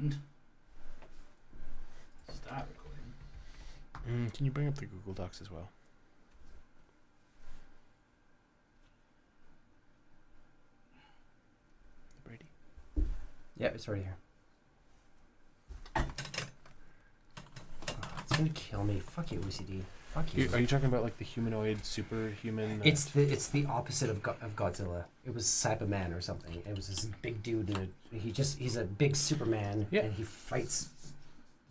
And start recording. Can you bring up the Google Docs as well? Brady? Yeah, it's right here. Oh, it's gonna kill me. Fuck you, OCD. Fuck you. Are you talking about like the humanoid, superhuman? It's the opposite of Godzilla. It was Cyberman or something. It was this big dude, and he's a big Superman, Yeah. and he fights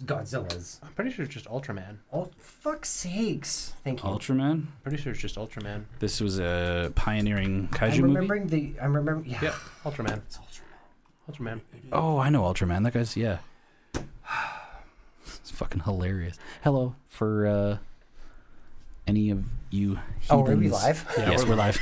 Godzillas. I'm pretty sure it's just Ultraman. Oh, fuck's sakes! Thank you. Ultraman. Pretty sure it's just Ultraman. This was a pioneering kaiju movie. I'm remembering. Yeah. Yeah, Ultraman. It's Ultraman. Ultraman. Oh, I know Ultraman. That guy's it's fucking hilarious. Hello for any of you. Oh, are we heathens. live? Yeah, Yes, we're live.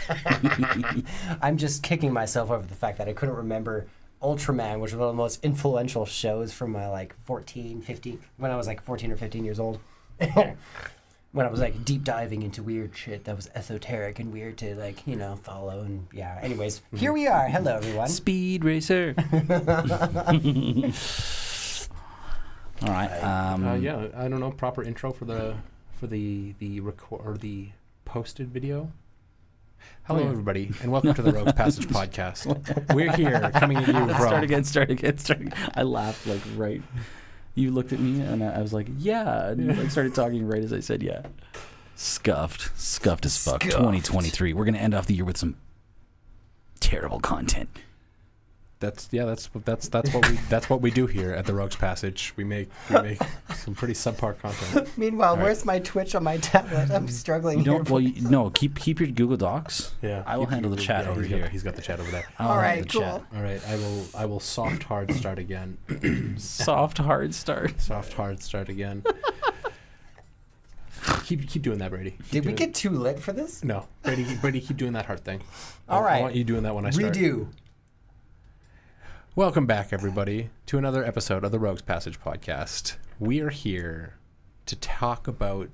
I'm just kicking myself over the fact that I couldn't remember Ultraman, which was one of the most influential shows from my like 14, 15, when I was like 14 or 15 years old. When I was like deep diving into weird shit that was esoteric and weird to like, follow. And yeah, anyways, here we are. Hello, everyone. Speed Racer. All right. Yeah, I don't know. Proper intro for the record or the posted video. Hello, everybody, and welcome to the Rogues Passage podcast. We're here coming at you from. Start again. I laughed like right. You looked at me and I was like, yeah, and you like started talking right as I said, yeah. Scuffed as fuck. 2023. We're gonna end off the year with some terrible content. That's what we do here at the Rogues Passage. We make some pretty subpar content. Meanwhile, Right. where's my Twitch on my tablet? I'm struggling You here. don't. Well, no. Keep your Google Docs. Yeah, I will handle the chat over here. He's got the chat over there. I'll All handle right, the cool. chat. All right, I will soft hard start again. Soft hard start. Soft hard start again. keep doing that, Brady. Did we get too lit for this? No, Brady, keep doing that heart thing. All right. I want you doing that when I start. Redo. Welcome back, everybody, to another episode of the Rogues Passage podcast. We are here to talk about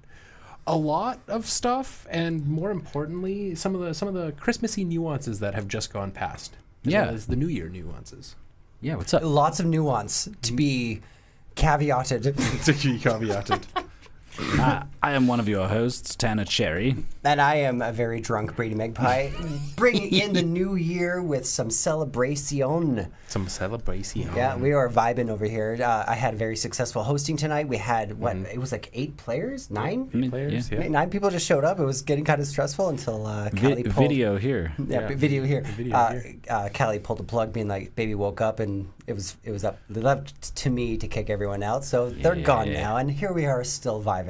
a lot of stuff, and more importantly, some of the Christmassy nuances that have just gone past, as well as the New Year nuances. Yeah. What's up? Lots of nuance to be caveated. To be caveated. I am one of your hosts, Tana Cherry. And I am a very drunk Brady Magpie, bringing in the new year with some celebration. Some celebration. Yeah, we are vibing over here. I had a very successful hosting tonight. We had, it was like 8 players? 9? Players, yeah. 9 people just showed up. It was getting kind of stressful until Callie pulled... Video here. Yeah, Yeah. video here. Video here. Callie pulled the plug, being like, "Baby woke up," and it was up left to me to kick everyone out. So they're gone now, and here we are still vibing.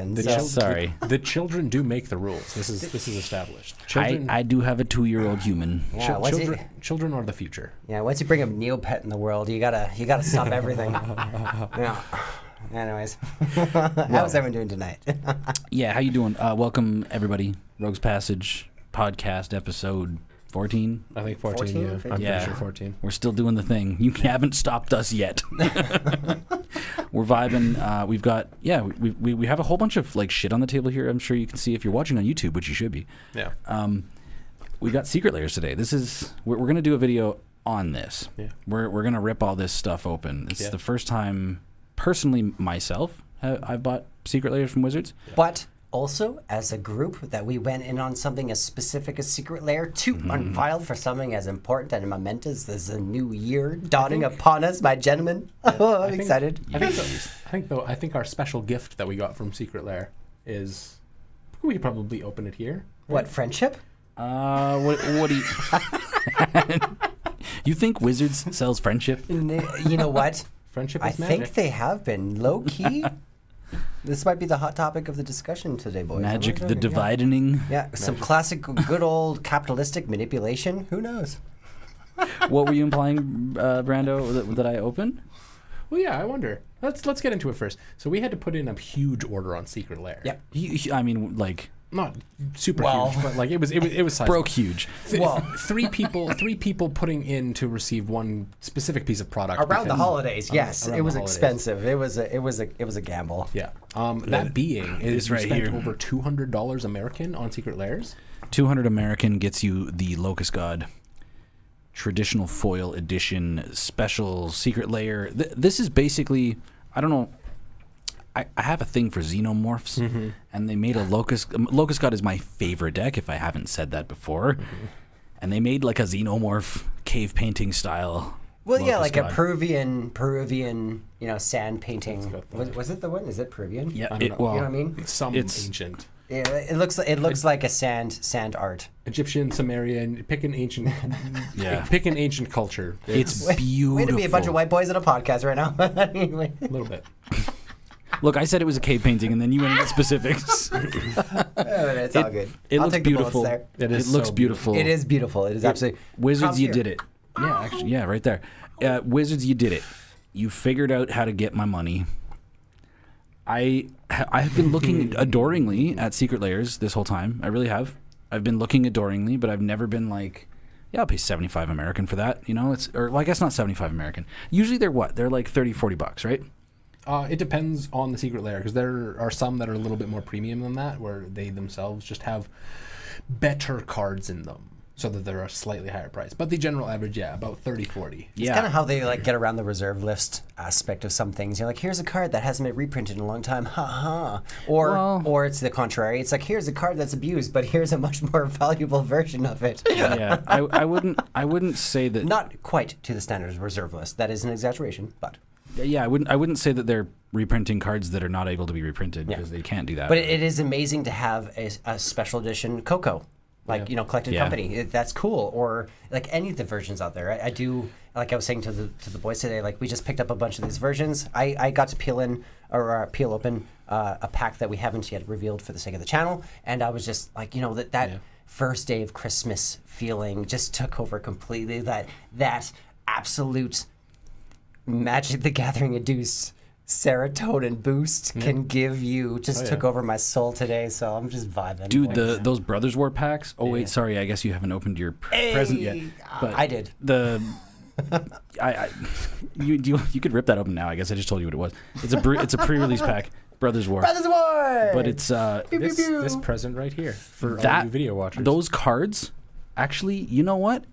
Sorry. The children do make the rules. This is established. Children, I do have a 2-year-old human. Yeah, once children are the future. once you bring a Neopet in the world, you gotta stop everything. Yeah. Anyways, how's everyone doing tonight? Yeah, how you doing? Welcome everybody. Rogues Passage podcast episode 14. I think 14. 14 or Yeah, 15? I'm Yeah. pretty sure 14. We're still doing the thing. You haven't stopped us yet. We're vibing. We've got we have a whole bunch of like shit on the table here. I'm sure you can see if you're watching on YouTube, which you should be. Yeah. We got secret layers today. We're gonna do a video on this. Yeah. We're gonna rip all this stuff open. It's Yeah. the first time, personally myself, I've bought secret layers from Wizards. But also, as a group, that we went in on something as specific as Secret Lair to unveil for something as important and momentous as a new year dawning upon us, my gentlemen. Oh, I'm excited. I think our special gift that we got from Secret Lair is we could probably open it here. What, friendship? What do you? You think Wizards sells friendship? You know what? Friendship I is magic. think they have been low key. This might be the hot topic of the discussion today, boys. Magic I'm the not sure. dividing. Yeah, some classic good old capitalistic manipulation. Who knows? What were you implying, Brando? That I open? Well, yeah, I wonder. Let's get into it first. So we had to put in a huge order on Secret Lair. Yep. I mean, like Not super Well. huge, but like it was sizable. broke huge. Well, three people putting in to receive one specific piece of product around the because- holidays, yes, around it was the holidays. expensive. It was a gamble. Yeah. That being is right we spent here. over $200 American on Secret Lairs. 200 American gets you the Locust God. traditional foil edition special secret layer. This is basically, I don't know. I have a thing for xenomorphs, and they made a Locust. Locust God is my favorite deck, if I haven't said that before. And they made like a xenomorph cave painting style. Well, yeah, Locust like God. a Peruvian, sand painting. Was it the one? Is it Peruvian? Yeah, I don't it, know. well, You know what I mean? Some It's- ancient. Yeah, it looks like a sand art. Egyptian, Sumerian, pick an ancient, Yeah. pick an ancient culture. it's beautiful. Way to be a bunch of white boys in a podcast right now. Anyway. A little bit. Look, I said it was a cave painting, and then you went into specifics. It's all good. It I'll looks take the bullets beautiful. there. It is looks so beautiful. It is beautiful. It is absolutely. Wizards, Props you here. did it. Yeah, actually, yeah, right there. Wizards, you did it. You figured out how to get my money. I have been looking adoringly at Secret Layers this whole time. I really have. I've been looking adoringly, but I've never been like, yeah, I'll pay 75 American for that. You know, I guess not 75 American. Usually they're what? They're like 30, 40 bucks, right? It depends on the secret layer because there are some that are a little bit more premium than that, where they themselves just have better cards in them, so that they're a slightly higher price. But the general average, yeah, about 30, 40. It's kind of how they like get around the reserve list aspect of some things. You're like, here's a card that hasn't been reprinted in a long time, or it's the contrary. It's like, here's a card that's abused, but here's a much more valuable version of it. Yeah, I wouldn't say that. Not quite to the standard of reserve list. That is an exaggeration, but Yeah, I wouldn't say that they're reprinting cards that are not able to be reprinted because they can't do that. but it is amazing to have a special edition Coco. Like, collected Yeah. company. That's cool. Or like any of the versions out there. I do, like I was saying to the boys today, like we just picked up a bunch of these versions. I got to peel open a pack that we haven't yet revealed for the sake of the channel. And I was just like, that first day of Christmas feeling just took over completely. That absolute Magic the Gathering induced serotonin boost can give you took over my soul today, so I'm just vibing. Dude, boys. those Brothers War packs. Oh wait, sorry. I guess you haven't opened your present yet. But I did. You could rip that open now. I guess I just told you what it was. It's a pre-release pack, Brothers War. Brothers War! But it's This present right here for all that you video watchers. those cards. Actually, you know what?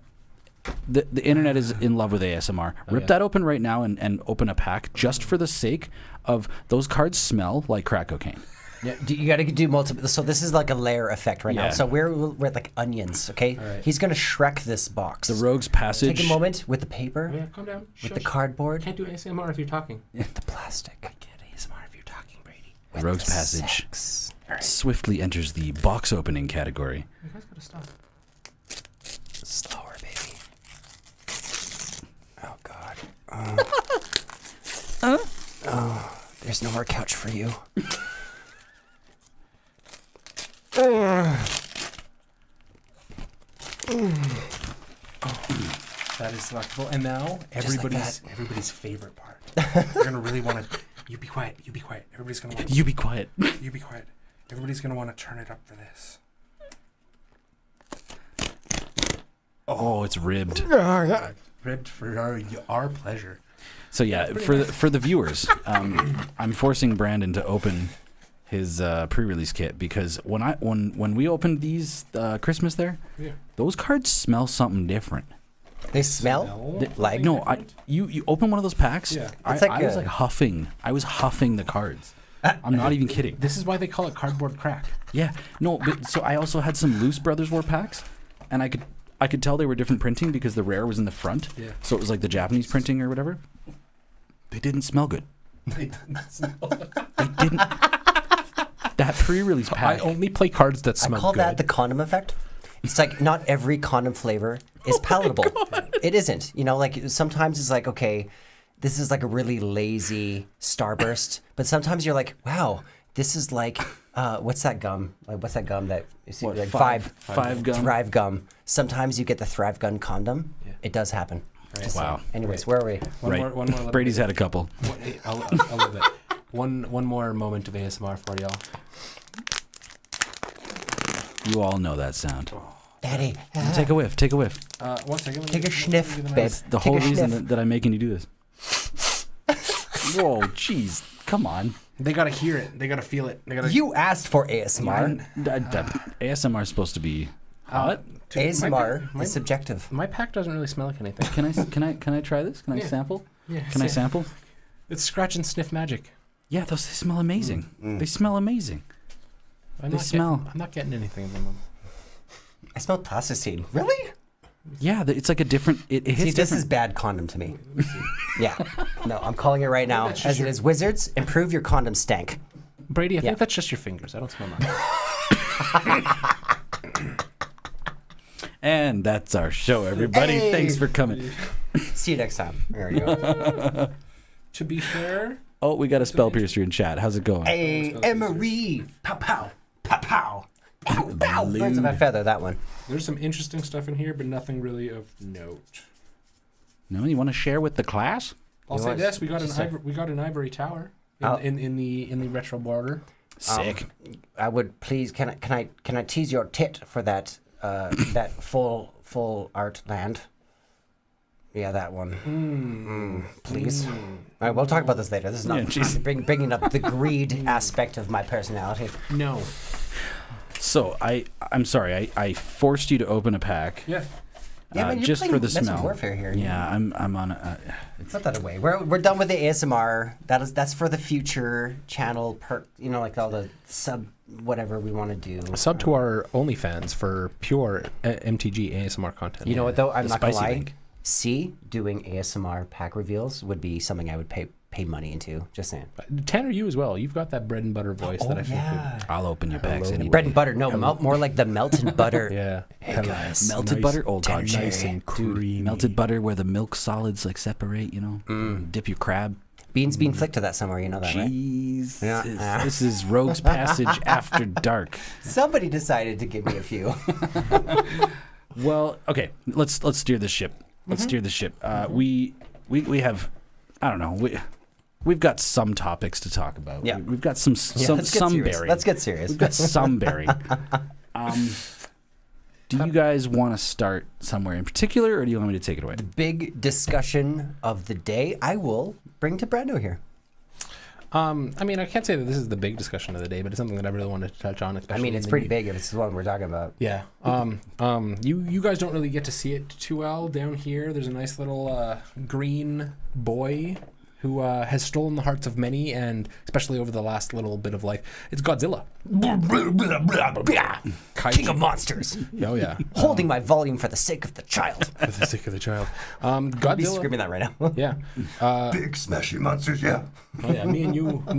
The internet is in love with ASMR. Rip that open right now and open a pack just for the sake of those cards smell like crack cocaine. Yeah, you got to do multiple. So this is like a layer effect right now. Yeah. So we're like onions, okay? right. He's gonna Shrek this box. The Rogue's Passage. Take a moment with the paper, Yeah, calm down. with the cardboard, Can't do ASMR if you're talking. with the plastic. Get ASMR if you're talking, Brady. The Rogue's the Passage sex. swiftly enters the box opening category. You guys gotta stop. Slower, baby. Oh God. Oh, there's no more couch for you. That is delectable. And now like everybody's favorite part. You're gonna really want to. You be quiet. You be quiet. Everybody's gonna want. You be quiet. You be quiet. Everybody's gonna want to turn it up for this. Oh, it's ribbed. Ribbed for our pleasure. So yeah, for the viewers, I'm forcing Brandon to open his pre-release kit because when we opened these Christmas there, Yeah. those cards smell something different. They smell like No, you open one of those packs. Yeah. It's like I was a- like huffing. I was huffing the cards. I'm not even kidding. This is why they call it cardboard crack. Yeah, no, but so I also had some loose Brothers War packs, and I could tell they were different printing because the rare was in the front. Yeah. So it was like the Japanese printing or whatever. They didn't smell good. They didn't. That pre-release I pack. only play cards that I smell call good. that the condom effect. It's like not every condom flavor is palatable. It isn't. Like sometimes it's like, okay, this is like a really lazy Starburst, but sometimes you're like, wow, this is like, what's that gum? Like, what's that gum that you see? What, Like five gum? Thrive gum. Sometimes you get the Thrive Gun condom. Yeah. It does happen. Just Wow. saying. Anyways, where are we? Right. One more Brady's had a couple. I love it. One more moment of ASMR for y'all. You all know that sound. Daddy, Take a whiff. Take a whiff. 1 second. take a sniff, babe. That's the Take whole a reason sniff. that I'm making you do this. Whoa, jeez. Come on. They gotta hear it. They gotta feel it. They gotta. You asked for ASMR. ASMR is supposed to be Hot? ASMR is subjective. My pack doesn't really smell like anything. Can I try this? Can I Yeah. sample? Yeah, Can I sample? It's scratch and sniff magic. Yeah, they smell amazing. They smell amazing. I'm They not smell. I'm not getting anything from them. I smell plasticine. Really? Yeah, it's like a different. It hits See, this different. is bad condom to me. Yeah. No, I'm calling it right now. As it is, Wizards, improve your condom stank. Brady, I Yeah. think that's just your fingers. I don't smell nothing. And that's our show, everybody. Hey. Thanks for coming. See you next time. There we go. To be fair, Oh, we got a spell piercer in chat. How's it going? Hey, Emery. Pow, pow. Pow, pow. Pow, pow. Birds of a feather, that one. there's some interesting stuff in here, but nothing really of note. No, you want to share with the class? I'll You say want- this: we got just a- an ivory tower Oh. in the retro border. Sick. I would please. Can I tease your tit for that that full art land? Yeah, that one. Please. All right, we'll talk about this later. This is not Yeah, jeez. bringing up the greed aspect of my personality. No. So I'm sorry. I forced you to open a pack. Yeah. Yeah, man, you're just playing for the Mental smell. Warfare here. Yeah, I'm on. Put that away. We're done with the ASMR. That's for the future channel. Like all the sub whatever we want to do. Sub to our OnlyFans for pure MTG ASMR content. You know what though? I'm the not gonna spicy lie. link. C doing ASMR pack reveals would be something I would pay money into. Just saying. Tanner, you as well. You've got that bread and butter voice that I think. I'll open your packs anyway. Bread and butter. No, more like the melted butter. Yeah. Hey guys. Melted butter, old Tanner hard Cherry. Nice and creamy. Melted butter where the milk solids like separate. You know, dip your crab. Beans being flicked to that somewhere. You know that, right? Jeez, Yeah. this is Rogue's Passage After Dark. Somebody decided to give me a few. Well, okay, let's steer the ship. Let's steer the ship. We have, I don't know, we've got some topics to talk about. Yeah. We've got some Let's get serious. berry. Let's get serious. We've got some berry. Do you guys want to start somewhere in particular, or do you want me to take it away? Big discussion of the day. I will bring to Brando here. I mean, I can't say that this is the big discussion of the day, but it's something that I really wanted to touch on. I Especially mean, it's in the pretty big if it's the one we're talking about. Yeah. You guys don't really get to see it too well down here. There's a nice little green boy who has stolen the hearts of many, and especially over the last little bit of life, it's Godzilla. King of monsters. Oh yeah. Holding my volume for the sake of the child. For the sake of the child. I'd be Godzilla. screaming that right now. Yeah. Big smashy monsters, yeah. Oh yeah. Me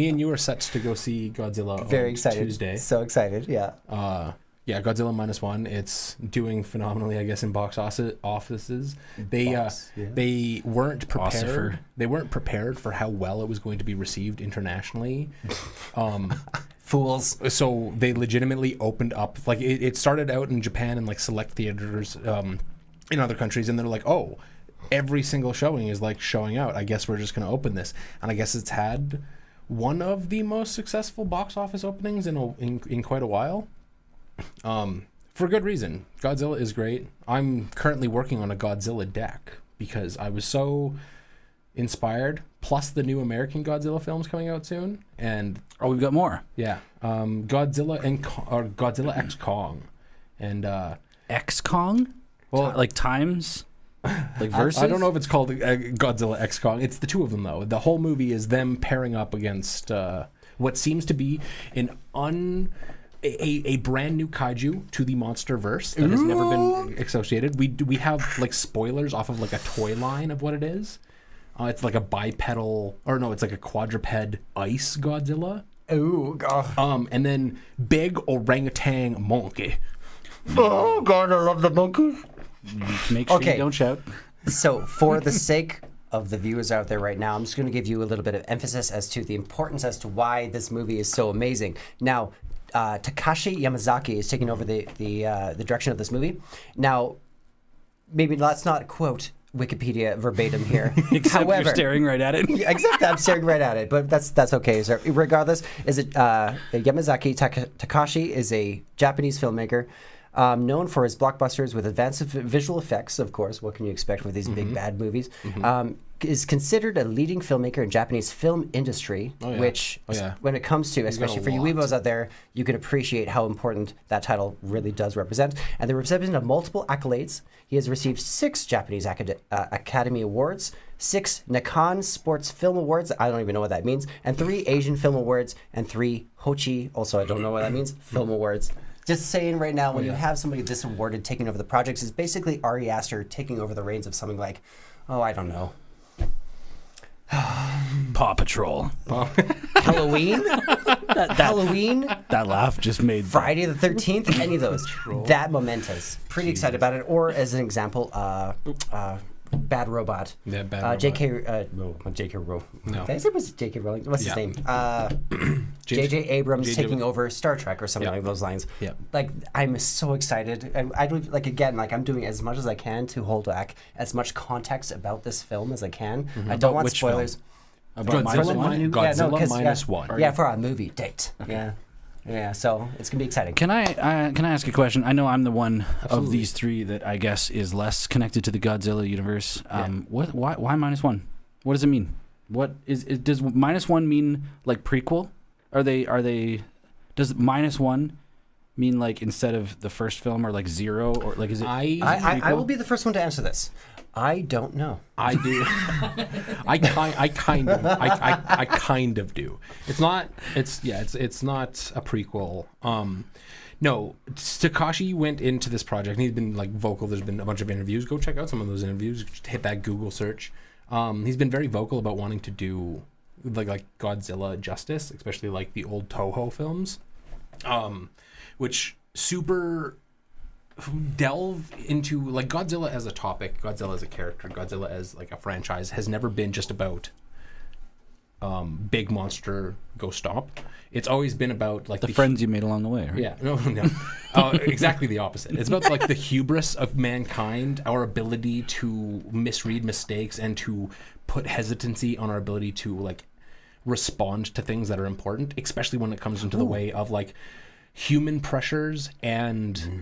and you are set to go see Godzilla Very on excited. Tuesday. So excited. Yeah. Yeah, Godzilla -1. It's doing phenomenally, I guess, in box offices. They weren't prepared. Ossifer. They weren't prepared for how well it was going to be received internationally. Fools. So they legitimately opened up. Like it started out in Japan and like select theaters in other countries, and they're like, oh, every single showing is like showing out. I guess we're just going to open this, and I guess it's had one of the most successful box office openings in quite a while. For good reason. Godzilla is great. I'm currently working on a Godzilla deck because I was so inspired. Plus the new American Godzilla film's coming out soon, and Oh, we've got more. yeah, Godzilla or Godzilla X Kong, and X Kong? well, Like times? Like versus? I don't know if it's called Godzilla X Kong. It's the two of them though. The whole movie is them pairing up against what seems to be a brand new kaiju to the monster verse that has never been associated. We have like spoilers off of like a toy line of what it is. It's like a bipedal, or no, it's like a quadruped ice Godzilla. Ooh, God. And then big orangutan monkey. Oh, God, I love the monkeys. Make sure Okay. you don't shout. So, for the sake of the viewers out there right now, I'm just going to give you a little bit of emphasis as to the importance as to why this movie is so amazing. Now, Takashi Yamazaki is taking over the direction of this movie. Now, maybe let's not quote Wikipedia verbatim here. Except However, you're staring right at it. except I'm staring right at it, but that's okay. So regardless, is it Yamazaki Takashi is a Japanese filmmaker known for his blockbusters with advanced visual effects. Of course, what can you expect with these big bad movies? is considered a leading filmmaker in Japanese film industry, yeah. which, Oh, yeah. when it comes to, especially for you lot. weebos out there, you can appreciate how important that title really does represent. And the recipient of multiple accolades, he has received 6 Japanese Academy Awards, 6 Nikon Sports Film Awards, I don't even know what that means, and 3 Asian Film Awards, and 3 Hochi, also I don't know what that means, Film Awards. Just saying right now, when you have somebody this awarded taking over the projects, it's basically Ari Aster taking over the reins of something like, oh, I don't know, Paw Patrol. Halloween? Halloween? That laugh just made Friday the 13th? Any of those. That momentous. Pretty excited about it. Or, as an example, Bad Robot. Yeah, Bad Robot. J.K. No, not J.K. Rowling. No. Did I say it was J.K. Rowling? What's his Yeah. name? J.J. Abrams J.J. taking over Star Trek or something Yeah. like those lines. Yeah. Like, I'm so excited. And I don't, like, again, like, I'm doing as much as I can to hold back as much context about this film as I can. I don't want which film? spoilers. about Godzilla minus one. minus- Yeah, no, Godzilla 'cause, minus one. Yeah, for our movie date. Yeah. Yeah, so it's going to be exciting. Can I ask a question? I know I'm the one of these three that I guess is less connected to the Godzilla universe. Why minus one? What does it mean? Does minus one mean like prequel? Are they does minus one mean like instead of the first film or like 0 or like is it I will be the first one to answer this. I don't know. I do. I kind of do. It's not a prequel. No, Takashi went into this project and he's been like vocal. There's been a bunch of interviews. Go check out some of those interviews. Just hit that Google search. He's been very vocal about wanting to do like Godzilla justice, especially like the old Toho films, which super delve into like Godzilla as a topic, Godzilla as a character, Godzilla as like a franchise has never been just about big monster go stomp. It's always been about like the friends you made along the way, right? Yeah, no. Exactly the opposite. It's about like the hubris of mankind, our ability to misread mistakes and to put hesitancy on our ability to like respond to things that are important, especially when it comes into the way of like human pressures and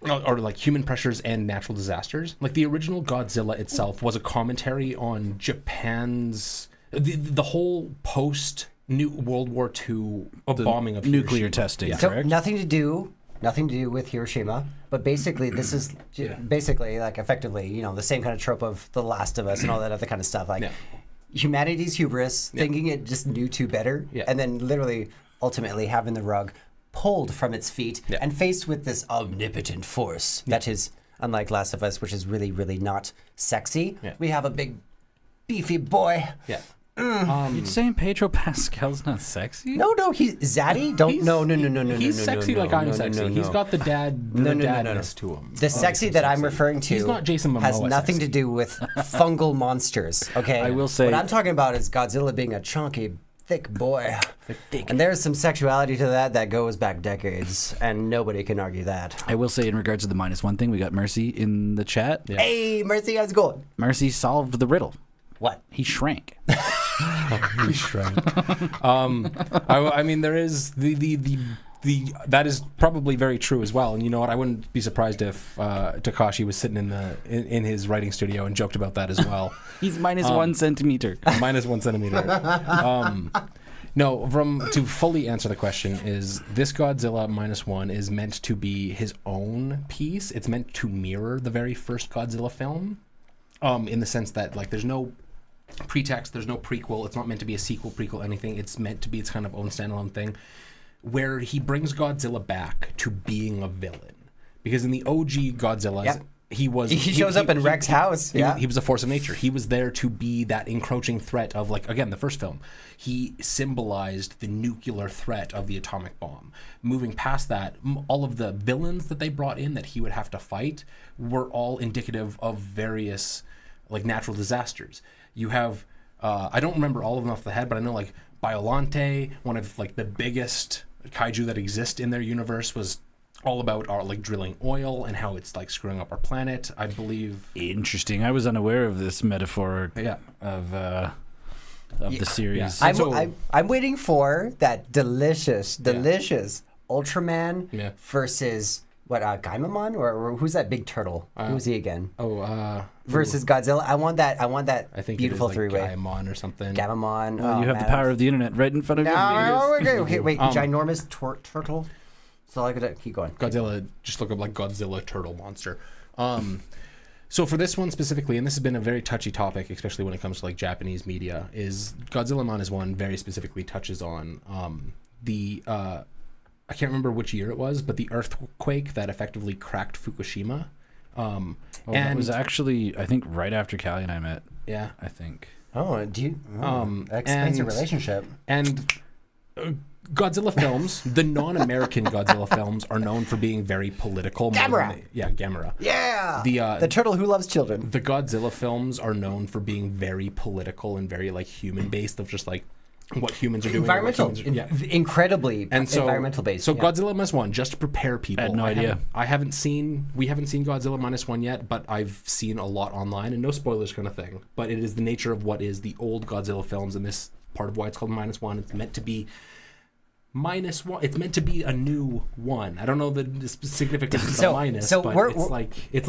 or like human pressures and natural disasters. Like the original Godzilla itself was a commentary on Japan's the whole post new World War II bombing of nuclear Hiroshima. testing. Yeah. So Correct. nothing to do with Hiroshima, but basically this is basically like effectively, you know, the same kind of trope of The Last of Us and all that other kind of stuff. Like humanity's hubris, thinking it just knew too better, and then literally ultimately having the rug pulled from its feet and faced with this omnipotent force that is, unlike Last of Us, which is really, really not sexy. We have a big, beefy boy. Yeah. You're saying Pedro Pascal's not sexy? No, he's Zaddy. Don't no. He's sexy like I'm sexy. He's got the dadness to him. The sexy that I'm referring to He's not Jason Momoa has nothing sexy. to do with fungal monsters, okay? I will say- What I'm talking about is Godzilla being a chunky, thick boy. And there's some sexuality to that goes back decades, and nobody can argue that. I will say in regards to the minus one thing, we got Mercy in the chat. Hey, Mercy, how's it going? Mercy solved the riddle. What? He shrank. He shrank. I mean, there is the that is probably very true as well. And you know what? I wouldn't be surprised if Takashi was sitting in his writing studio and joked about that as well. He's minus 1 centimeter. Minus 1 centimeter. No, to fully answer the question is this Godzilla minus one is meant to be his own piece. It's meant to mirror the very first Godzilla film, in the sense that like there's no pretext, there's no prequel. It's not meant to be a sequel, prequel, anything. It's meant to be its kind of own standalone thing, where he brings Godzilla back to being a villain. Because in the OG Godzilla, he shows up in Rex's house. He was a force of nature. He was there to be that encroaching threat of, like, again, the first film. He symbolized the nuclear threat of the atomic bomb. Moving past that, all of the villains that they brought in that he would have to fight were all indicative of various, like, natural disasters. You have, I don't remember all of them off the head, but I know, like, Biollante, one of, like, the biggest kaiju that exist in their universe, was all about our like drilling oil and how it's like screwing up our planet, I believe. Interesting. I was unaware of this metaphor of the series. Yeah. I'm waiting for that delicious Ultraman versus Gaimamon or who's that big turtle? Who's he again? Versus Godzilla. I want that I think beautiful it is three-way. Gaimon or something. Gamamon. You have the power of the internet right in front of you. Okay, wait. Ginormous turtle. So I could keep going. Godzilla, just look up like Godzilla turtle monster. So for this one specifically, and this has been a very touchy topic, especially when it comes to like Japanese media, is Godzillamon is one very specifically touches on I can't remember which year it was, but the earthquake that effectively cracked Fukushima. And it was actually, I think, right after Callie and I met. Yeah. I think. Oh, do you? That explains your relationship. And Godzilla films, the non-American Godzilla films, are known for being very political. Gamera. Gamera. Yeah. The turtle who loves children. The Godzilla films are known for being very political and very like human-based, of just like what humans are doing. Environmental. Incredibly environmental based. So Godzilla -1, just to prepare people. I had no idea. We haven't seen Godzilla -1 yet, but I've seen a lot online, and no spoilers kind of thing. But it is the nature of what is the old Godzilla films, and this part of why it's called -1. It's meant to be -1. It's meant to be a new one. I don't know the significance of minus, but it's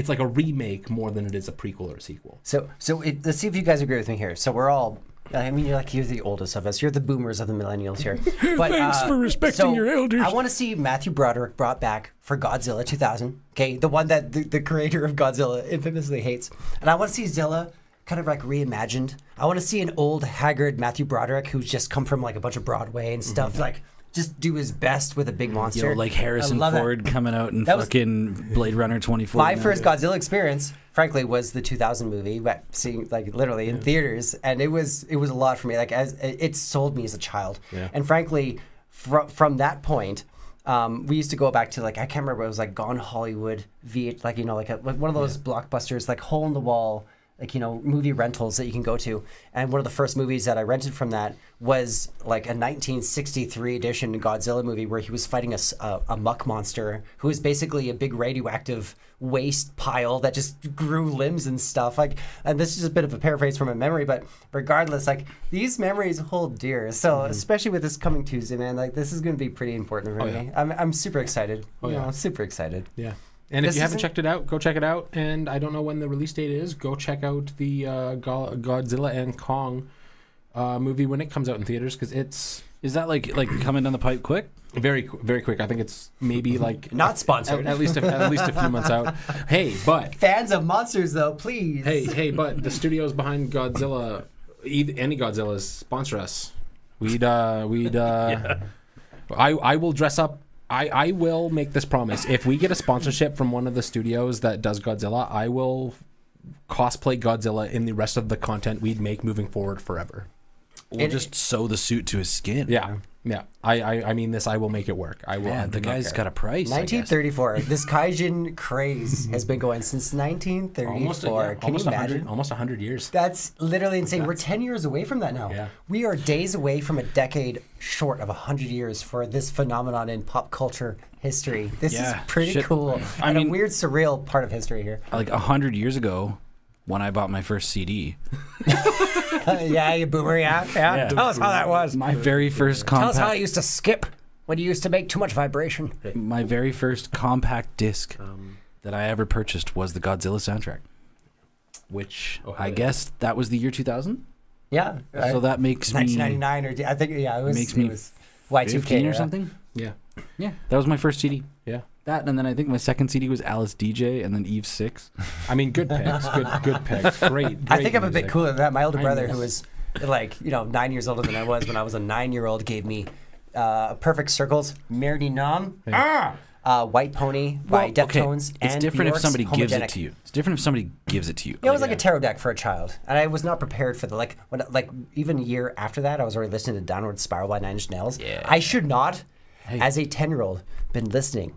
like a remake more than it is a prequel or a sequel. So let's see if you guys agree with me here. So we're all. I mean, you're the oldest of us. You're the boomers of the millennials here. But, Thanks for respecting your elders. I want to see Matthew Broderick brought back for Godzilla 2000. Okay, the one that the creator of Godzilla infamously hates. And I want to see Zilla kind of like reimagined. I want to see an old, haggard Matthew Broderick who's just come from like a bunch of Broadway and stuff. Like, just do his best with a big monster. Like Harrison Ford coming out in fucking Blade Runner 2049. My first Godzilla experience, frankly, was the 2000 movie, but seeing like literally in theaters, and it was a lot for me. Like it sold me as a child, and frankly, from that point, we used to go back to like I can't remember. It was like Gone Hollywood, like one of those blockbusters, like hole in the wall. Like, movie rentals that you can go to. And one of the first movies that I rented from that was like a 1963 edition Godzilla movie where he was fighting a muck monster who was basically a big radioactive waste pile that just grew limbs and stuff. Like, and this is a bit of a paraphrase from my memory, but regardless, like these memories hold dear. So especially with this coming Tuesday, man, like this is going to be pretty important for me. I'm super excited. I'm super excited. Yeah. And if you haven't checked it out, go check it out. And I don't know when the release date is. Go check out the Godzilla and Kong movie when it comes out in theaters, because it's... Is that like coming down the pipe quick? Very, very quick. I think it's maybe like... Not sponsored. At least a few months out. Hey, but... Fans of monsters, though, please. Hey, but the studios behind Godzilla, any Godzillas, sponsor us. I will dress up. I will make this promise. If we get a sponsorship from one of the studios that does Godzilla, I will cosplay Godzilla in the rest of the content we'd make moving forward forever. Or just sew the suit to his skin. Yeah. I mean this. I will make it work. I will. Yeah, the guy's got a price. 1934. This kaijin craze has been going since 1934. Can you imagine? Almost 100 years. That's literally insane. We're 10 years away from that now. Yeah. We are days away from a decade short of 100 years for this phenomenon in pop culture history. This is pretty cool. I mean, a weird, surreal part of history here. Like 100 years ago, when I bought my first CD. Yeah, you boomer, yeah. Tell us how that was. My very first compact... Tell us how it used to skip when you used to make too much vibration. My very first compact disc that I ever purchased was the Godzilla soundtrack. Which, I guess that was the year 2000? Yeah. Right. So that makes 1999 me... or... I think, yeah, it was... Makes me it was Y2K 15 or something? Yeah. Yeah, that was my first CD. Yeah. That, and then I think my second CD was Alice DJ, and then Eve 6. I mean, good picks. Good picks. Great I think I'm a bit music. cooler than that. My older brother, who was like, 9 years older than I was when I was a 9-year-old, gave me Perfect Circles, Merdy Nam, White Pony by Deftones, it's and different if Bjork's somebody gives it Homogenic. to you. It's different if somebody gives it to you. It was like a tarot deck for a child, and I was not prepared for the even a year after that, I was already listening to Downward Spiral by Nine Inch Nails. Yeah. I should not, as a 10-year-old, been listening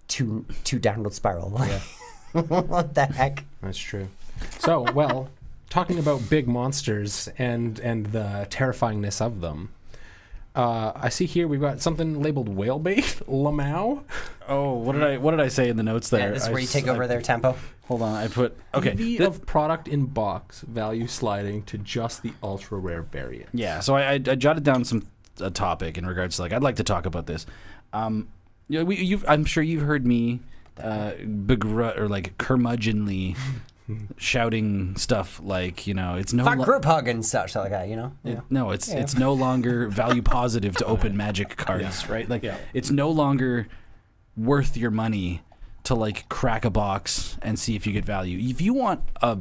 to Downward Spiral. What the heck? That's true. So, well, talking about big monsters and the terrifyingness of them, I see here we've got something labeled whale bait, Lamau. Oh, what did I say in the notes there? Yeah, this is where you take over their tempo. Hold on, I put EV of product in box, value sliding to just the ultra rare variant. Yeah, so I jotted down a topic in regards to I'd like to talk about this. Yeah, I'm sure you've heard me begrudge or like curmudgeonly shouting stuff like, it's no Fuck group hug and such like that, Yeah. no, it's no longer value positive to open Magic cards, right? Like it's no longer worth your money to like crack a box and see if you get value. If you want a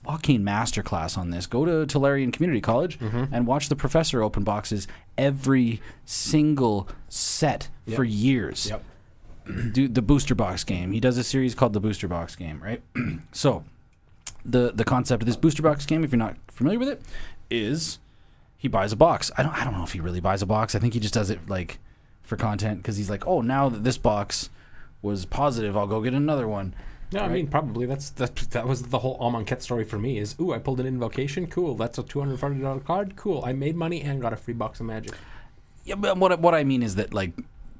fucking masterclass on this, go to Tolarian Community College and watch the professor open boxes every single set for years. Yep. Do the booster box game. He does a series called the booster box game, right? So the concept of this booster box game, if you're not familiar with it, is he buys a box. I don't know if he really buys a box. I think he just does it like for content because he's like, oh, now that this box was positive, I'll go get another one. No, right? I mean, probably that was the whole Amonkhet story for me is, I pulled an Invocation. Cool. That's a $240 card. Cool. I made money and got a free box of Magic. Yeah, but what I mean is that, like,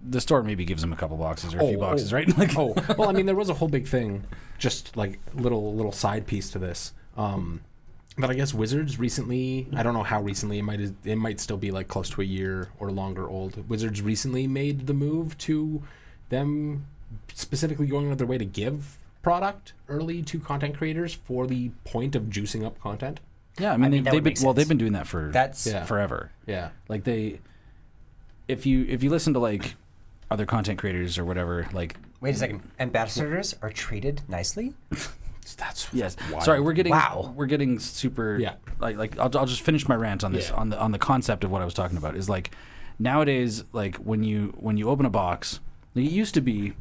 the store maybe gives him a couple boxes or a few boxes, right? Like, well, I mean, there was a whole big thing, just like little side piece to this. But I guess Wizards recently, I don't know how recently, it might still be like close to a year or longer old. Wizards recently made the move to them specifically going out of their way to give product early to content creators for the point of juicing up content. Yeah, I mean they've been doing that for forever. Yeah. Like if you listen to like other content creators or whatever, like wait a second, ambassadors are treated nicely? That's yes. wild. Sorry, we're getting super. Yeah. Like I'll just finish my rant on this on the concept of what I was talking about is like nowadays, like when you open a box, like it used to be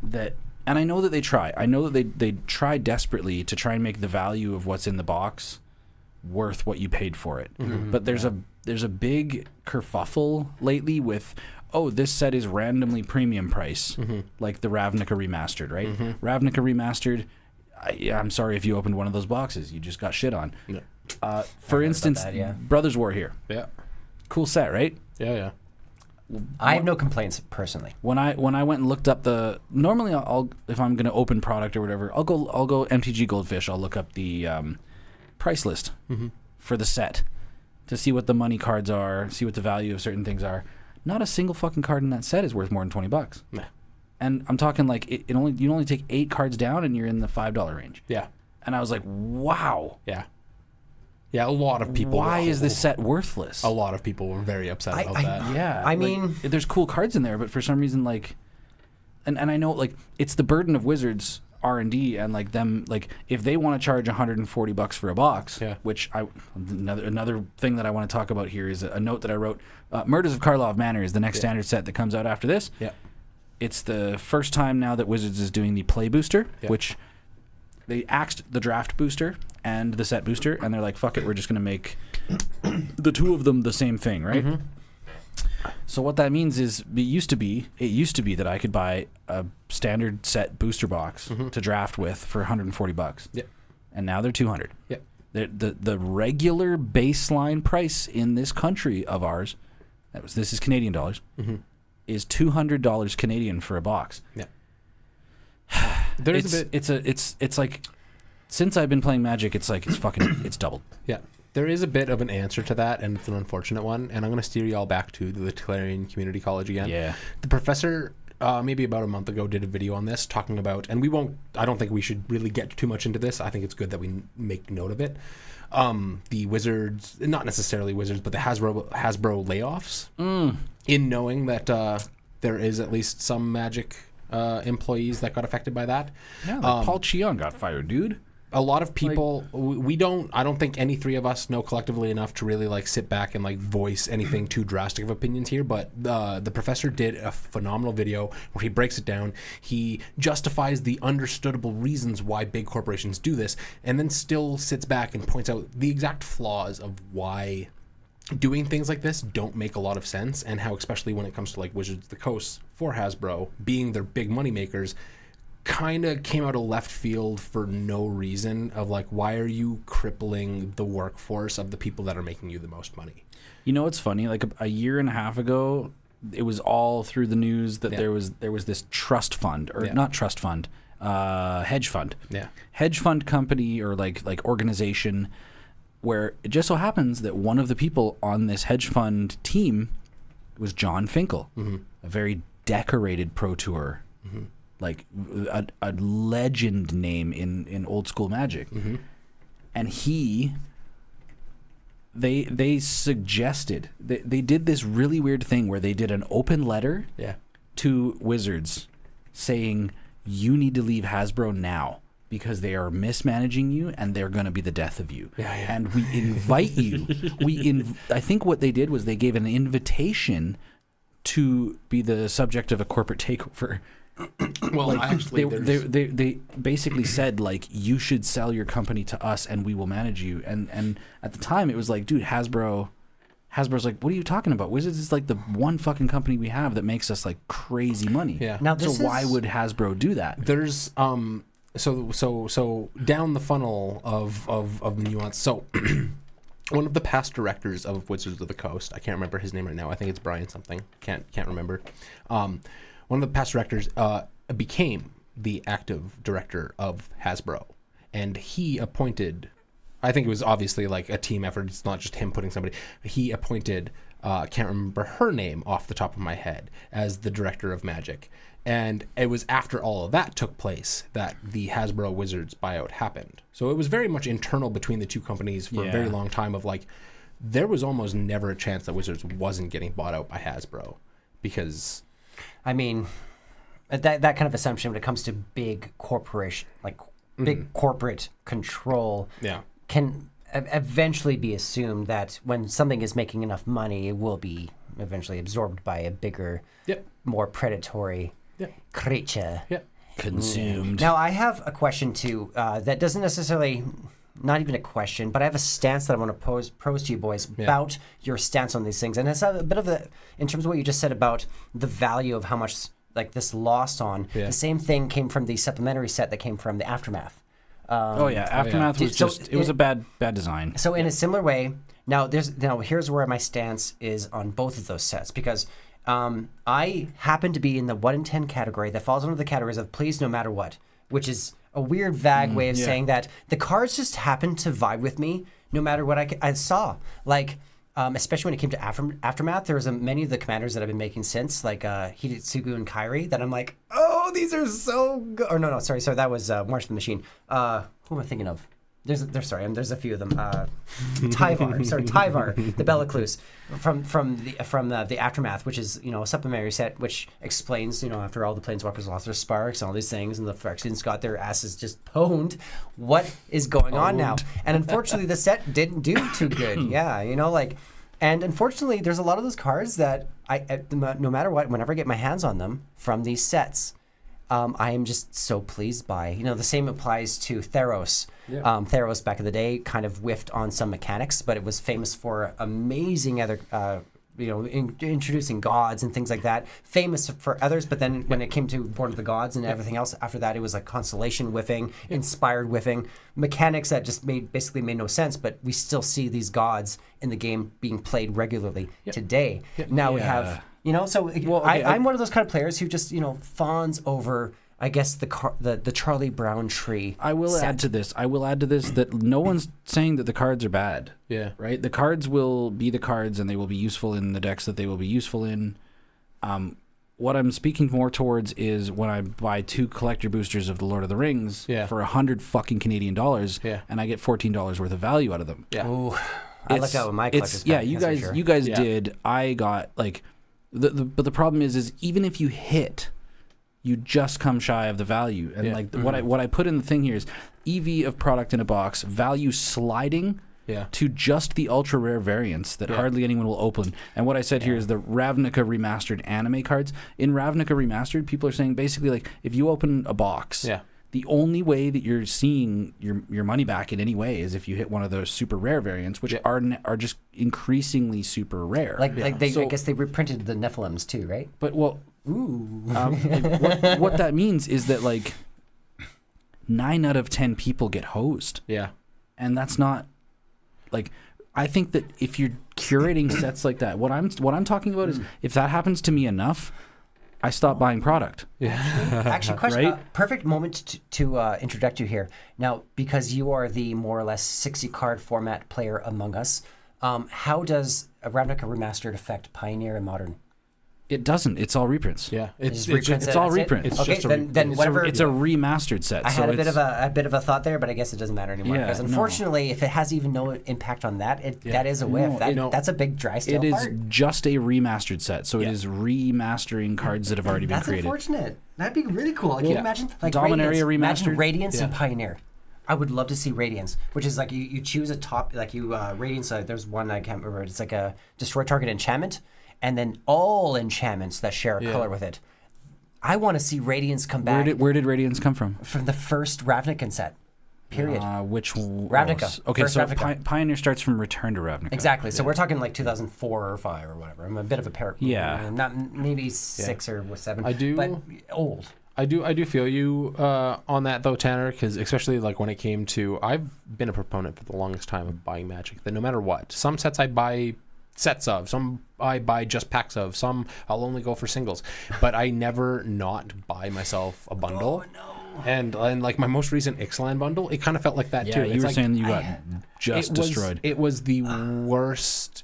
that, and I know that they try. I know that they try desperately to try and make the value of what's in the box worth what you paid for it. But there's a big kerfuffle lately with, this set is randomly premium price, like the Ravnica Remastered, right? Ravnica Remastered, I'm sorry if you opened one of those boxes. You just got shit on. Yeah. For instance, Brothers War here. Yeah. Cool set, right? Yeah. I have no complaints personally. When I went and looked up normally I'll if I'm going to open product or whatever, I'll go MTG Goldfish. I'll look up the price list for the set to see what the money cards are, see what the value of certain things are. Not a single fucking card in that set is worth more than $20. Nah. And I'm talking like you only take 8 cards down and you're in the $5 range. Yeah. And I was like, wow. Yeah. Yeah, a lot of people. Why is this set worthless? A lot of people were very upset about that. Yeah. I mean, there's cool cards in there, but for some reason, like, and I know, like, it's the burden of Wizards R&D and like them, like, if they want to charge $140 for a box, which another thing that I want to talk about here is a note that I wrote. Murders of Karlov Manor is the next standard set that comes out after this. Yeah. It's the first time now that Wizards is doing the play booster, which they axed the draft booster and the set booster, and they're like, fuck it, we're just going to make the two of them the same thing, right? So what that means is it used to be that I could buy a standard set booster box to draft with for $140. Yeah. And now they're $200. Yeah. The regular baseline price in this country of ours, this is Canadian dollars, is $200 Canadian for a box. Yeah. It's like since I've been playing Magic, it's doubled. Yeah. There is a bit of an answer to that, and it's an unfortunate one, and I'm going to steer you all back to the Tolarian Community College again. Yeah. The professor, maybe about a month ago, did a video on this talking about, and I don't think we should really get too much into this. I think it's good that we make note of it. The Wizards, not necessarily Wizards, but the Hasbro layoffs, in knowing that there is at least some Magic employees that got affected by that. Yeah, like Paul Cheon got fired, dude. A lot of people, I don't think any three of us know collectively enough to really like sit back and like voice anything too drastic of opinions here, but the professor did a phenomenal video where he breaks it down. He justifies the understandable reasons why big corporations do this, and then still sits back and points out the exact flaws of why doing things like this don't make a lot of sense, and how, especially when it comes to like Wizards of the Coast for Hasbro being their big money makers, kind of came out of left field for no reason of like, why are you crippling the workforce of the people that are making you the most money? You know what's funny? Like a year and a half ago, it was all through the news that there was this trust fund, or not trust fund, hedge fund. Yeah. Hedge fund company or like organization, where it just so happens that one of the people on this hedge fund team was John Finkel, a very decorated Pro Tour, like a legend name in old school Magic, and they suggested they did this really weird thing where they did an open letter to Wizards saying you need to leave Hasbro now because they are mismanaging you and they're going to be the death of you. And we invite you. I think what they did was they gave an invitation to be the subject of a corporate takeover. Well, Like, actually, they basically said, like, you should sell your company to us and we will manage you. And at the time it was like, dude, Hasbro's like, what are you talking about? Wizards is like the one fucking company we have that makes us like crazy money. Yeah. Now, So this why is- would Hasbro do that? there's so down the funnel of nuance. So one of the past directors of Wizards of the Coast, I can't remember his name right now. I think it's Brian something. Can't remember. One of the past directors became the active director of Hasbro, and he appointed. I think it was obviously like a team effort. It's not just him putting somebody. He appointed. Can't remember her name off the top of my head as the director of Magic. And it was after all of that took place that the Hasbro Wizards buyout happened. So it was very much internal between the two companies for a very Yeah. long time of like, there was almost never a chance that Wizards wasn't getting bought out by Hasbro because... I mean, that kind of assumption when it comes to big corporation, like big corporate control, Yeah. can eventually be assumed that when something is making enough money, it will be eventually absorbed by a bigger, Yep. more predatory Yep. creature. Yep. Consumed. Now, I have a question too that doesn't necessarily, not even a question, but I have a stance that I want to pose to you boys about your stance on these things. And it's a bit of in terms of what you just said about the value of how much like this lost on. Yeah. The same thing came from the supplementary set that came from the Aftermath. Aftermath was So just, it was a bad design. So in a similar way, now here's where my stance is on both of those sets because I happen to be in the 1 in 10 category that falls under the categories of please no matter what, which is a weird vague way of saying that the cards just happen to vibe with me no matter what I saw. Like especially when it came to Aftermath, there was many of the commanders that I've been making since, like Hidetsugu and Kairi, that I'm like, oh, these are so good. Or no, sorry, that was March of the Machine. Who am I thinking of? There's a few of them. Tyvar, the Bellacluse from the Aftermath, which is a supplementary set which explains after all the Planeswalkers lost their sparks and all these things, and the Phyrexians got their asses just pwned, what is going on now? And unfortunately, the set didn't do too good. And unfortunately, there's a lot of those cards that no matter what, whenever I get my hands on them from these sets, I am just so pleased by. The same applies to Theros. Yeah. Theros back in the day kind of whiffed on some mechanics, but it was famous for amazing other, introducing gods and things like that. Famous for others, but then when it came to Born of the Gods and everything else after that, it was like Constellation whiffing, Inspired whiffing, mechanics that just basically made no sense, but we still see these gods in the game being played regularly today. Now we have... I'm one of those kind of players who just, fawns over, I guess, the Charlie Brown tree. I will add to this that no one's saying that the cards are bad. Yeah. Right? The cards will be the cards and they will be useful in the decks that they will be useful in. What I'm speaking more towards is when I buy 2 collector boosters of the Lord of the Rings for $100 fucking Canadian dollars and I get $14 worth of value out of them. Yeah. Ooh, I look out with my collector's pack, you guys did. I got like... But the problem is even if you hit, you just come shy of the value. And what I put in the thing here is EV of product in a box, value sliding to just the ultra rare variants that hardly anyone will open. And what I said here is the Ravnica Remastered anime cards. In Ravnica Remastered, people are saying basically like if you open a box, the only way that you're seeing your money back in any way is if you hit one of those super rare variants, which are just increasingly super rare. I guess they reprinted the Nephilims too, right? But what that means is that like 9 out of 10 people get hosed. Yeah, and that's not like. I think that if you're curating sets like that, what I'm talking about is if that happens to me enough, I stop buying product. Actually, question. Right? Perfect moment to interject you here. Now, because you are the more or less 60-card format player among us, how does a Ravnica Remastered affect Pioneer and Modern? It doesn't. It's all reprints. Yeah, Just reprints it's it, all that's it? reprints. It's Okay, just a- then whatever. It's a remastered set. I so had a it's, bit of a thought there, but I guess it doesn't matter anymore. Yeah, Because no. unfortunately, if it has even no impact on that, that is a whiff. No, That's a big dry steel It is part. just a remastered set, so Yeah. it is remastering cards that have already been That's created. unfortunate. That'd be really cool. Can you Yeah. imagine like Dominaria Imagine remastered? Radiance and Yeah. Pioneer. I would love to see Radiance, which is like you choose a top, like you Radiance. There's one I can't remember. It's like a destroy target enchantment, and then all enchantments that share a color with it. I want to see Radiance come back Where did Radiance come from? from the first Ravnica set. Period. Which Ravnica. Okay, First so Ravnica. Pioneer starts from Return to Ravnica. Exactly. So we're talking like 2004 or 5 or whatever. I'm a bit of a parrot. Yeah. Not maybe 6 or 7. I do- But old. I do feel you on that though, Tanner, because especially like when it came to, I've been a proponent for the longest time of buying Magic. That no matter what, some sets I buy sets of, some I buy just packs of, some I'll only go for singles, but I never not buy myself a bundle. Oh, no. And like my most recent Ixalan bundle, it kind of felt like that Yeah, too. you It's were like, saying you got just destroyed. It was the worst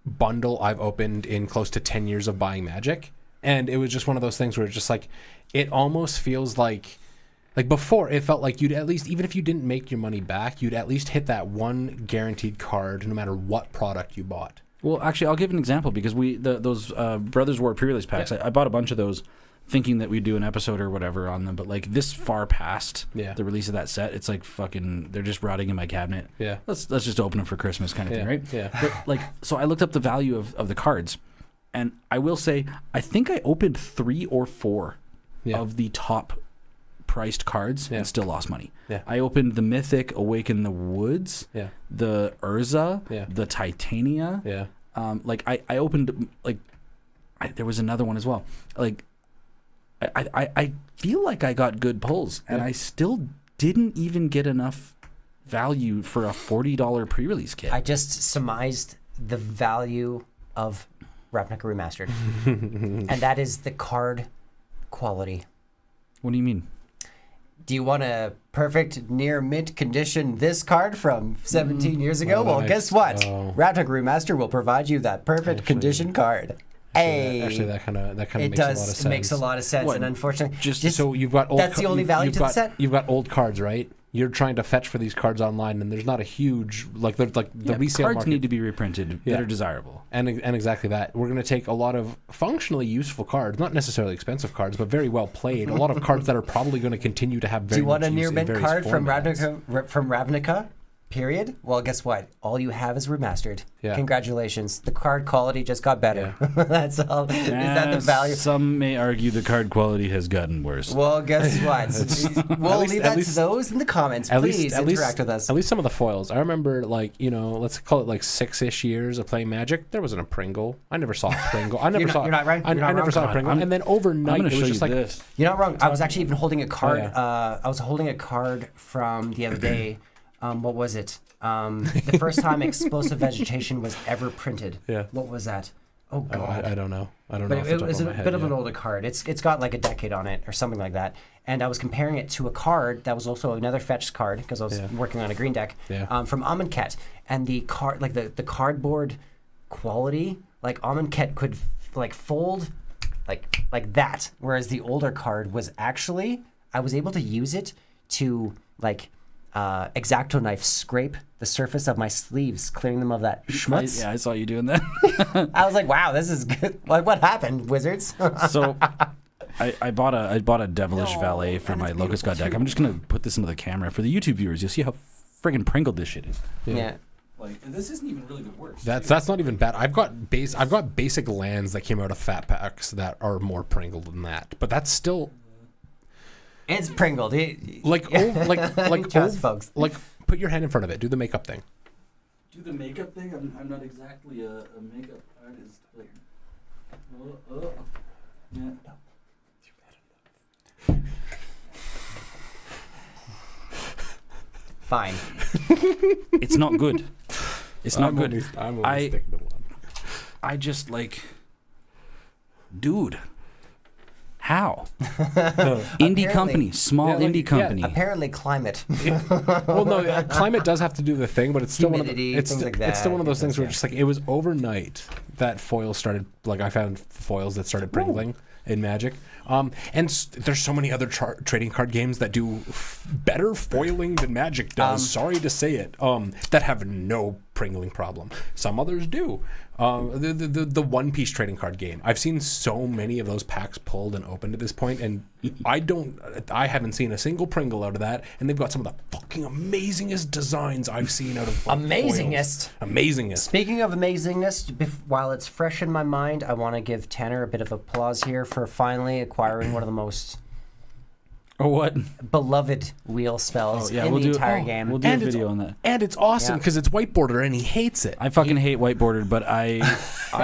bundle I've opened in close to 10 years of buying Magic. And it was just one of those things where it's just like, it almost feels like before it felt like you'd at least, even if you didn't make your money back, you'd at least hit that one guaranteed card no matter what product you bought. Well, actually, I'll give an example because those Brothers War pre-release packs, I bought a bunch of those thinking that we'd do an episode or whatever on them, but like this far past the release of that set, it's like fucking, they're just rotting in my cabinet. Yeah. Let's just open them for Christmas kind of thing, right? Yeah. But like, so I looked up the value of the cards, and I will say, I think I opened 3 or 4 of the top priced cards and still lost money. Yeah. I opened the Mythic Awaken the Woods, the Urza, the Titania. Yeah. Like I opened like there was another one as well. Like I feel like I got good pulls, and I still didn't even get enough value for a $40 pre-release kit. I just surmised the value of Ravnica Remastered. And that is the card quality. What do you mean? Do you want a perfect near mint condition this card from 17 years ago? Well, guess what? Ravnica Remaster will provide you that perfect condition card. Hey, Actually, that kind of it makes a lot of does. sense. It makes a lot of sense, What? and unfortunately, Just So you've got old That's the only value you've to the got, set? You've got old cards, right? You're trying to fetch for these cards online, and there's not a huge the resale cards market. need to be reprinted that are desirable. And exactly that. We're going to take a lot of functionally useful cards, not necessarily expensive cards, but very well played. A lot of cards that are probably going to continue to have very do you want much a use near in mint various card from formats. Ravnica? Period. Well, guess what? All you have is remastered. Yeah. Congratulations. The card quality just got better. That's all. Is that the value? Some may argue the card quality has gotten worse. Well, guess what? We'll leave that to least- those in the comments. Please interact with us. At least some of the foils. I remember, let's call it like 6-ish years of playing Magic. There wasn't a Pringle. I never saw a Pringle. I never You're saw. not right. I You're not never wrong. saw a Pringle. And then I'm overnight, going it to was show you just like this. You're not wrong. I was actually even holding a card. yeah. I was holding a card from the other day. What was it? The first time Explosive Vegetation was ever printed. Yeah. What was that? Oh God. I don't know. I don't But know. off the it top was of a my head, bit of an yeah. older card. It's got like a decade on it or something like that. And I was comparing it to a card that was also another fetched card because I was working on a green deck from Amonkhet. And the card, like the cardboard quality, like Amonkhet could like fold like that, whereas the older card was actually I was able to use it to like X-Acto knife scrape the surface of my sleeves, clearing them of that schmutz. I saw you doing that. I was like, wow, this is good. Like, what happened, wizards? So I bought a Devilish Valet for my Locust God deck. I'm just gonna put this into the camera for the YouTube viewers. You'll see how friggin' pringled this shit is. Yeah. Like, this isn't even really the worst. That's not even bad. I've got basic lands that came out of fat packs that are more Pringled than that, but that's still It's Pringled. like Folks. like put your hand in front of it. Do the makeup thing. Do the makeup thing? I'm not exactly a makeup artist. Like, yeah. Fine. It's not good. It's not good. I'm I- sticking to one. I just like, dude, How? Indie company, small Yeah, like- indie company. Apparently, climate. Well, no, climate does have to do the thing, but it's still Humidity, it's things like it's still that. one of those things where Yeah. just like it was overnight that foils started. Like I found foils that started pringling in Magic. There's so many other trading card games that do better foiling than Magic does. Sorry to say it. That have no pringling problem. Some others do. The One Piece trading card game. I've seen so many of those packs pulled and opened at this point, and I haven't seen a single pringle out of that. And they've got some of the fucking amazingest designs I've seen out of like, Amazingest. foils. Amazingest. Speaking of amazingness, while it's fresh in my mind, I want to give Tanner a bit of applause here for finally acquiring one of the most Or what? beloved wheel spells in the entire game. We'll do a And it's- video on that. And it's awesome Yeah. because it's whiteboarder and he hates it. I fucking hate whiteboarded, but I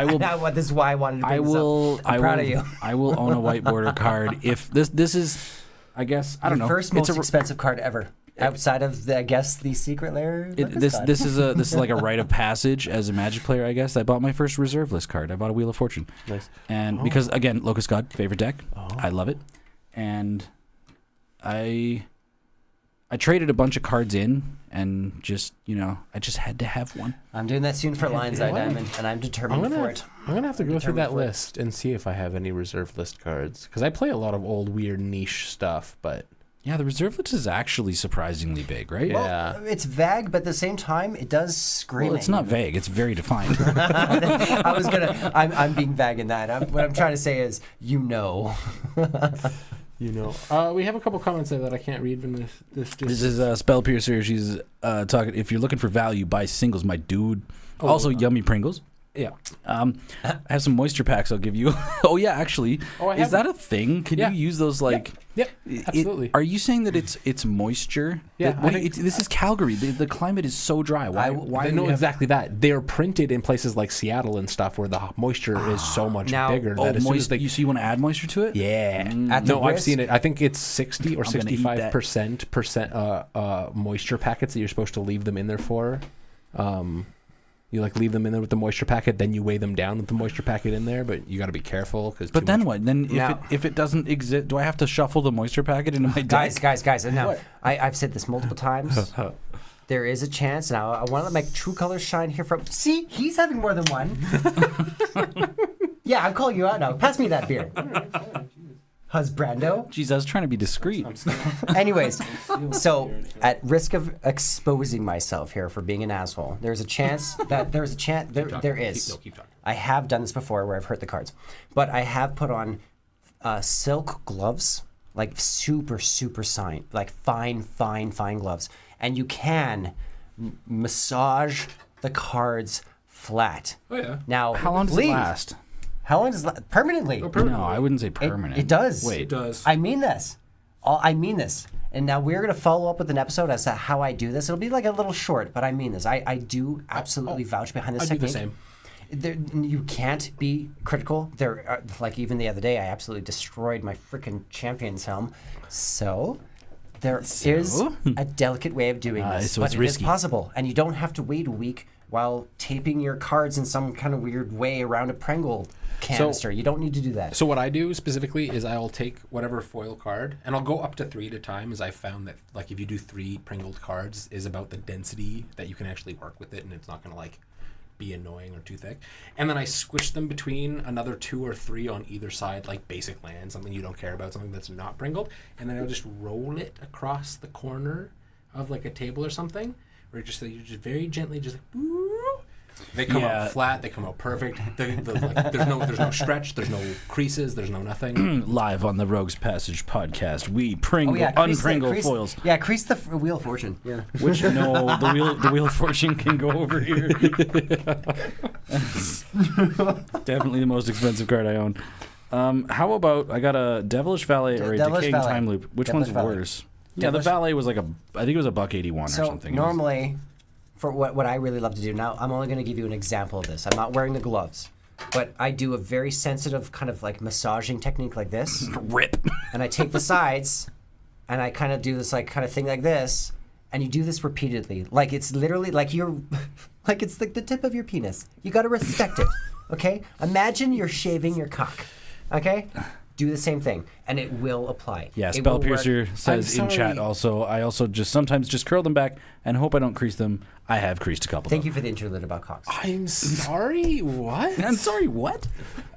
will. This is why I wanted to bring I this will. up. I'm proud of you. I will own a whiteboarder card if this is. I guess I don't know. First It's most a- expensive card ever, outside of the secret lair. This is like a rite of passage as a Magic player. I guess I bought my first reserve list card. I bought a Wheel of Fortune. Nice. And because again, Locust God, favorite deck. I love it, and I traded a bunch of cards in, and just I just had to have one. I'm doing that soon for Lion's Eye Diamond, and I'm determined for it. I'm gonna have to go through that determined for it. list and see if I have any reserve list cards because I play a lot of old weird niche stuff, but Yeah, the reserve list is actually surprisingly big, right? Yeah. Well, it's vague, but at the same time, it does scream. Well, it's not vague. It's very defined. I'm being vague in that. What I'm trying to say is, we have a couple comments there that I can't read from this. This is Spell Piercer. She's talking. If you're looking for value, buy singles, my dude. Also, yummy Pringles. Yeah. I have some moisture packs I'll give you. Oh yeah, actually, Oh, I is have that a thing? Can Yeah. you use those like? Yep. it- Absolutely. Are you saying that it's moisture? Yeah, What I do you- think- this is Calgary. The climate is so dry. Why? They know exactly that. They're printed in places like Seattle and stuff where the moisture is so much Now- bigger Oh, that as soon as moist. they You want to add moisture to it? yeah. At the No, I've risk- seen it. I think it's 60 or I'm gonna eat that. 65% moisture packets that you're supposed to leave them in there for. You like leave them in there with the moisture packet, then you weigh them down with the moisture packet in there, but you got to be careful because. But then what? Then Now- if it doesn't exist, do I have to shuffle the moisture packet into my deck? guys. And now I've said this multiple times. There is a chance now. I want to let my true colors shine here from. See, he's having more than one. Yeah, I'm calling you out now. Pass me that beer. Husbrando. Jeez, I was trying to be discreet. Anyways, so at risk of exposing myself here for being an asshole, there's a chance that there is. Keep talking. I have done this before where I've hurt the cards, but I have put on silk gloves, like super fine gloves, and you can massage the cards flat. Oh yeah. Now, How long does please, it last? How long does it last? Permanently. No, I wouldn't say permanent. It does. Wait. It does. I mean this. I mean this. And now we're going to follow up with an episode as to how I do this. It'll be like a little short, but I mean this. I do absolutely vouch behind this I do technique. the same. You can't be critical. Like even the other day, I absolutely destroyed my freaking champion's helm. So there is a delicate way of doing this, so but it's it risky. is possible, and you don't have to wait a week while taping your cards in some kind of weird way around a Pringle canister. You don't need to do that. So what I do specifically is I'll take whatever foil card and I'll go up to 3 at a time, as I found that like if you do 3 pringled cards is about the density that you can actually work with it, and it's not going to like be annoying or too thick. And then I squish them between another 2 or 3 on either side, like basic land, something you don't care about, something that's not pringled, and then I'll just roll it across the corner of like a table or something, where you just very gently just like woo. They come out flat. They come out perfect. Like, there's no stretch. There's no creases. There's no nothing. Live on the Rogues Passage podcast, we pringle, crease unpringle foils. Yeah, crease the Wheel of Fortune. Yeah. Which the wheel of fortune can go over here. Definitely the most expensive card I own. How about I got a Devilish Valet or a Devilish Decaying Valet. Time Loop? Which Devilish one's Valet. worse? Yeah, the Valet was like I think it was $1.81 or So something. normally, for what I really love to do, now I'm only going to give you an example of this. I'm not wearing the gloves, but I do a very sensitive kind of like massaging technique like this, Rip. and I take the sides, and I kind of do this like kind of thing like this, and you do this repeatedly, like it's literally like you're, like it's like the tip of your penis. You got to respect it, okay? Imagine you're shaving your cock, okay? do the same thing, and it will apply. Yeah, It Spell will work. Piercer says in chat sorry. also, I also just sometimes just curl them back and hope I don't crease them. I have creased a couple. Thank you for the interlude about cocks. I'm sorry. What? I'm sorry, what?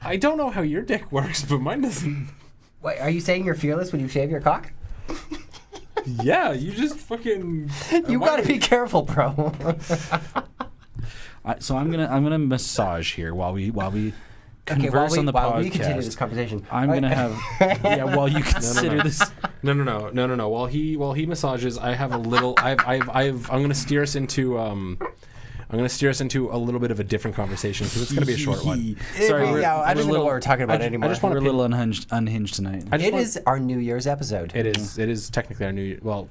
I don't know how your dick works, but mine doesn't. Wait, are you saying you're fearless when you shave your cock? Yeah, you just fucking. You gotta be careful, bro. So I'm gonna massage here while we converse on the while podcast. we continue this conversation, I'm gonna have while you consider this. No. While he massages, I have a little. I'm gonna steer us into a little bit of a different conversation because it's gonna be a short one. Sorry, I don't even know what we're talking about anymore. just we're wanna a little unhinged tonight. It is our New Year's episode. It is technically our New Year. Well,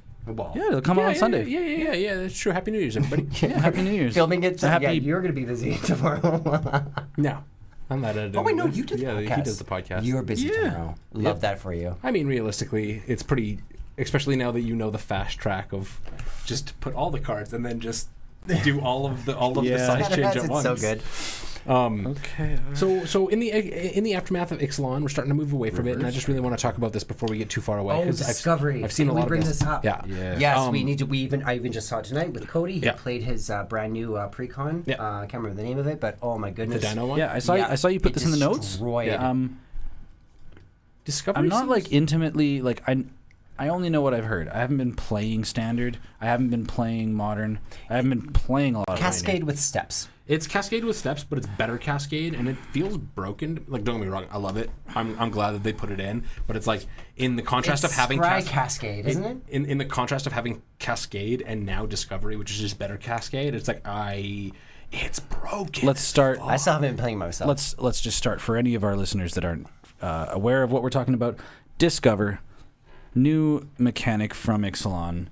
Yeah, it'll come out on Sunday. Yeah. That's true. Happy New Year's, everybody. Yeah, Happy New Year's. Filming it. Happy- Yeah, you're gonna be busy tomorrow. No, I'm not editing. Oh wait, no, you did the Yeah, podcast. he does the podcast. You're busy Yeah. tomorrow. Love that for you. I mean, realistically, it's pretty. Especially now that you know the fast track of just put all the cards and then just do all of the size change at It's once. so good. Okay. So in the aftermath of Ixalan, we're starting to move away from it, and I just really want to talk about this before we get too far away. Oh, 'cause Discovery. I've seen Can a we lot bring of this up? Yeah. Yes, we need to. I even just saw it tonight with Cody. He Yeah. played his brand new pre-con. Yeah. I can't remember the name of it, but oh my The goodness. Dino one. Yeah, I saw you put it this in the notes. destroyed. Discovery. I'm not seems- like intimately like I only know what I've heard. I haven't been playing Standard. I haven't been playing Modern. I haven't been playing a lot of Cascade with steps. It's Cascade with steps, but it's better Cascade, and it feels broken. Like, don't get me wrong, I love it. I'm glad that they put it in, but it's like in the contrast It's of having Scry Cascade, isn't it? In the contrast of having Cascade and now Discovery, which is just better Cascade. It's like it's broken. Let's start. I still haven't been playing myself. Let's just start for any of our listeners that aren't aware of what we're talking about. Discover, new mechanic from Ixalan.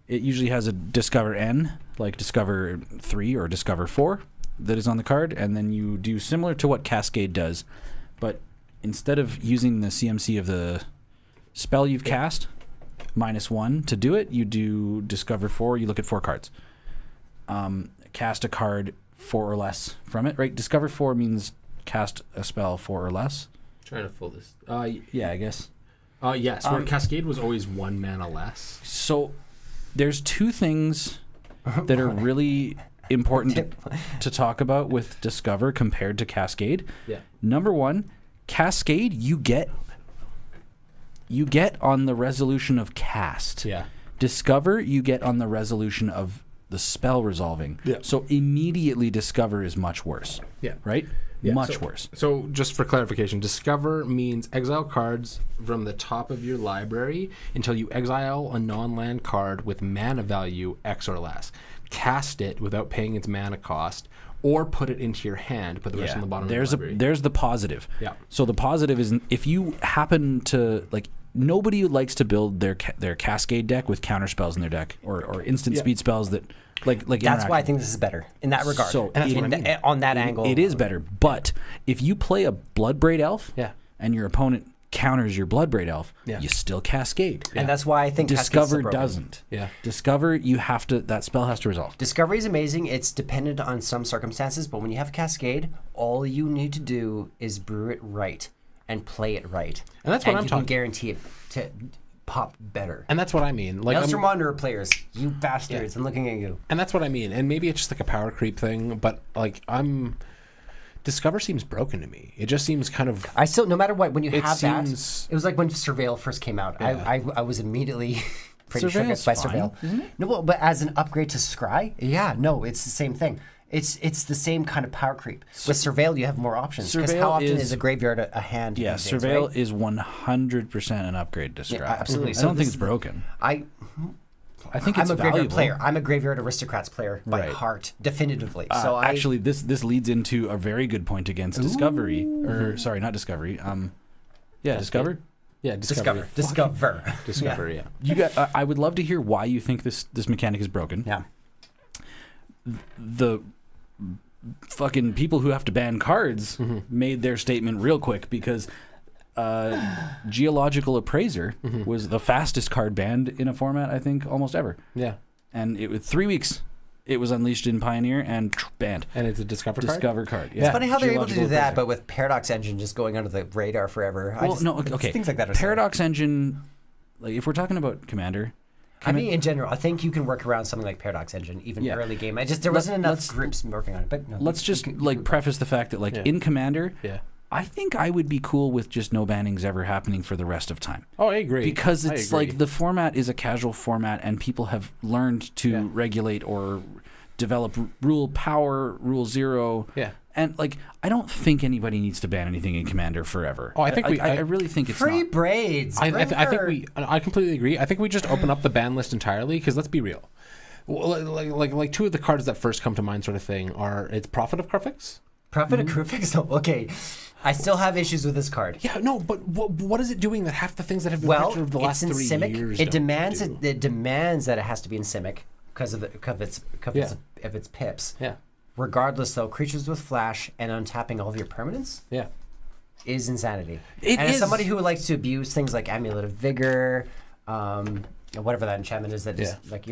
It usually has a Discover N, like Discover 3 or Discover 4, that is on the card, and then you do similar to what Cascade does, but instead of using the CMC of the spell you've cast, -1 to do it, you do Discover 4, you look at 4 cards. Cast a card 4 or less from it, right? Discover 4 means cast a spell 4 or less. trying to pull this. Yeah, I guess. Yes, where Cascade was always 1 mana less. So there's 2 things that are really important to talk about with Discover compared to Cascade. Yeah. Number 1, Cascade you get on the resolution of cast. Yeah. Discover you get on the resolution of the spell resolving. Yeah. So immediately Discover is much worse. Yeah. Right? Yeah, much so- worse. So, just for clarification, Discover means exile cards from the top of your library until you exile a non-land card with mana value X or less. Cast it without paying its mana cost, or put it into your hand. Put the rest on the bottom There's of the library. there's the positive. Yeah. So the positive is if you happen to like nobody likes to build their Cascade deck with counter spells in their deck or instant speed spells that like That's why I interact. think this is better in that regard. So And that's what I mean. On that angle, It is better, but if you play a Bloodbraid Elf, Yeah. and your opponent counters your Bloodbraid Elf, Yeah. you still Cascade. and that's why I think Cascade's so Discover broken. doesn't. Yeah. Discover you have to that spell has to resolve. Discovery is amazing. It's dependent on some circumstances, but when you have Cascade, all you need to do is brew it right and play it right. And that's what I'm you talking- can guarantee it to pop better. And that's what I mean. Like, Maelstrom I'm- Wanderer players, you bastards, I'm looking at you. and that's what I mean. And maybe it's just like a power creep thing, but like Discover seems broken to me. It just seems kind of. I still, no matter what, when you It have seems- that, it was like when Surveil first came out. I was immediately pretty shook Surveil's by fine, Surveil. isn't it? No, but as an upgrade to Scry, yeah, no, it's the same thing. It's the same kind of power creep. With Surveil, you have more options. Because Surveil how often is- is a graveyard a hand? Yeah, these days, Surveil right? is 100% an upgrade to Scry. Yeah, absolutely. I So don't think this- it's broken. I I think it's I'm a graveyard valuable. player. I'm a graveyard aristocrats player by Right. heart, definitively. So I Actually, this leads into a very good point against Discovery. Or sorry, not Discovery. Yeah, Discover. Yeah, Discover. discover. Yeah. You got. I would love to hear why you think this mechanic is broken. Yeah. The fucking people who have to ban cards made their statement real quick because Geological Appraiser was the fastest card banned in a format I think almost ever, Yeah. and it was 3 weeks. it was unleashed in Pioneer and banned. And it's a Discover card? Discover card. Yeah. It's funny how they're able to do Geological that, appraisal. but with Paradox Engine just going under the radar forever. Well, Things like that are silly. Paradox Engine, like if we're talking about Commander, I mean, in general, I think you can work around something like Paradox Engine, even Yeah. early game. There wasn't enough let's- groups working on it. But no, let's just you like can- preface the fact that like Yeah. in Commander, Yeah. I think I would be cool with just no bannings ever happening for the rest of time. Oh, I agree. Because I it's agree. like the format is a casual format and people have learned to Yeah. regulate or develop rule power, rule zero. Yeah. And like I don't think anybody needs to ban anything in Commander forever. Oh, I think I really think it's free not. braids. I think Brimford. I completely agree. I think we just open up the ban list entirely because let's be real. Well, like two of the cards that first come to mind, sort of thing, are it's Prophet of Crufix. Prophet of Crufix. Oh, okay, I still have issues with this card. Yeah, no, but what is it doing that half the things that have been Well, printed over the last it's in 3 Simic. years It don't demands do? it demands that it has to be in Simic because of its pips. Yeah, Regardless, though, creatures with flash and untapping all of your permanents yeah. is insanity. It and as is. somebody who likes to abuse things like Amulet of Vigor, whatever that enchantment is, that just like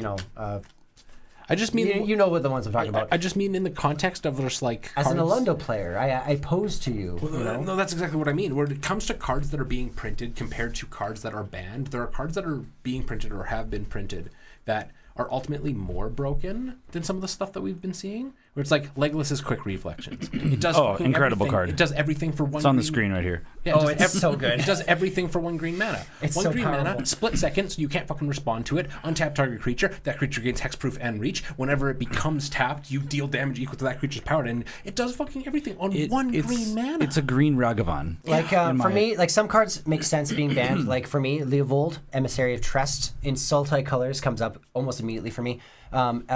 I just mean you know what the ones I'm talking about. I just mean in the context of just like As an cards- Alundo player, I pose to you. You know? No, that's exactly what I mean. When it comes to cards that are being printed compared to cards that are banned, there are cards that are being printed or have been printed that are ultimately more broken than some of the stuff that we've been seeing. Where it's like Legolas's Quick Reflections. It does Oh, fucking incredible everything. card. It does everything for one. It's on the green- screen right here. Yeah, Oh, it does it's so good. It does everything for 1 green mana. It's One so green mana, powerful. split second, so you can't fucking respond to it. Untap target creature. That creature gains hexproof and reach. Whenever it becomes tapped, you deal damage equal to that creature's power, and it does fucking everything on one green mana. It's a green Ragavan. Like in for my- me, like some cards make sense being banned. Like for me, Leovold, Emissary of Trust in Sultai colors comes up almost immediately for me.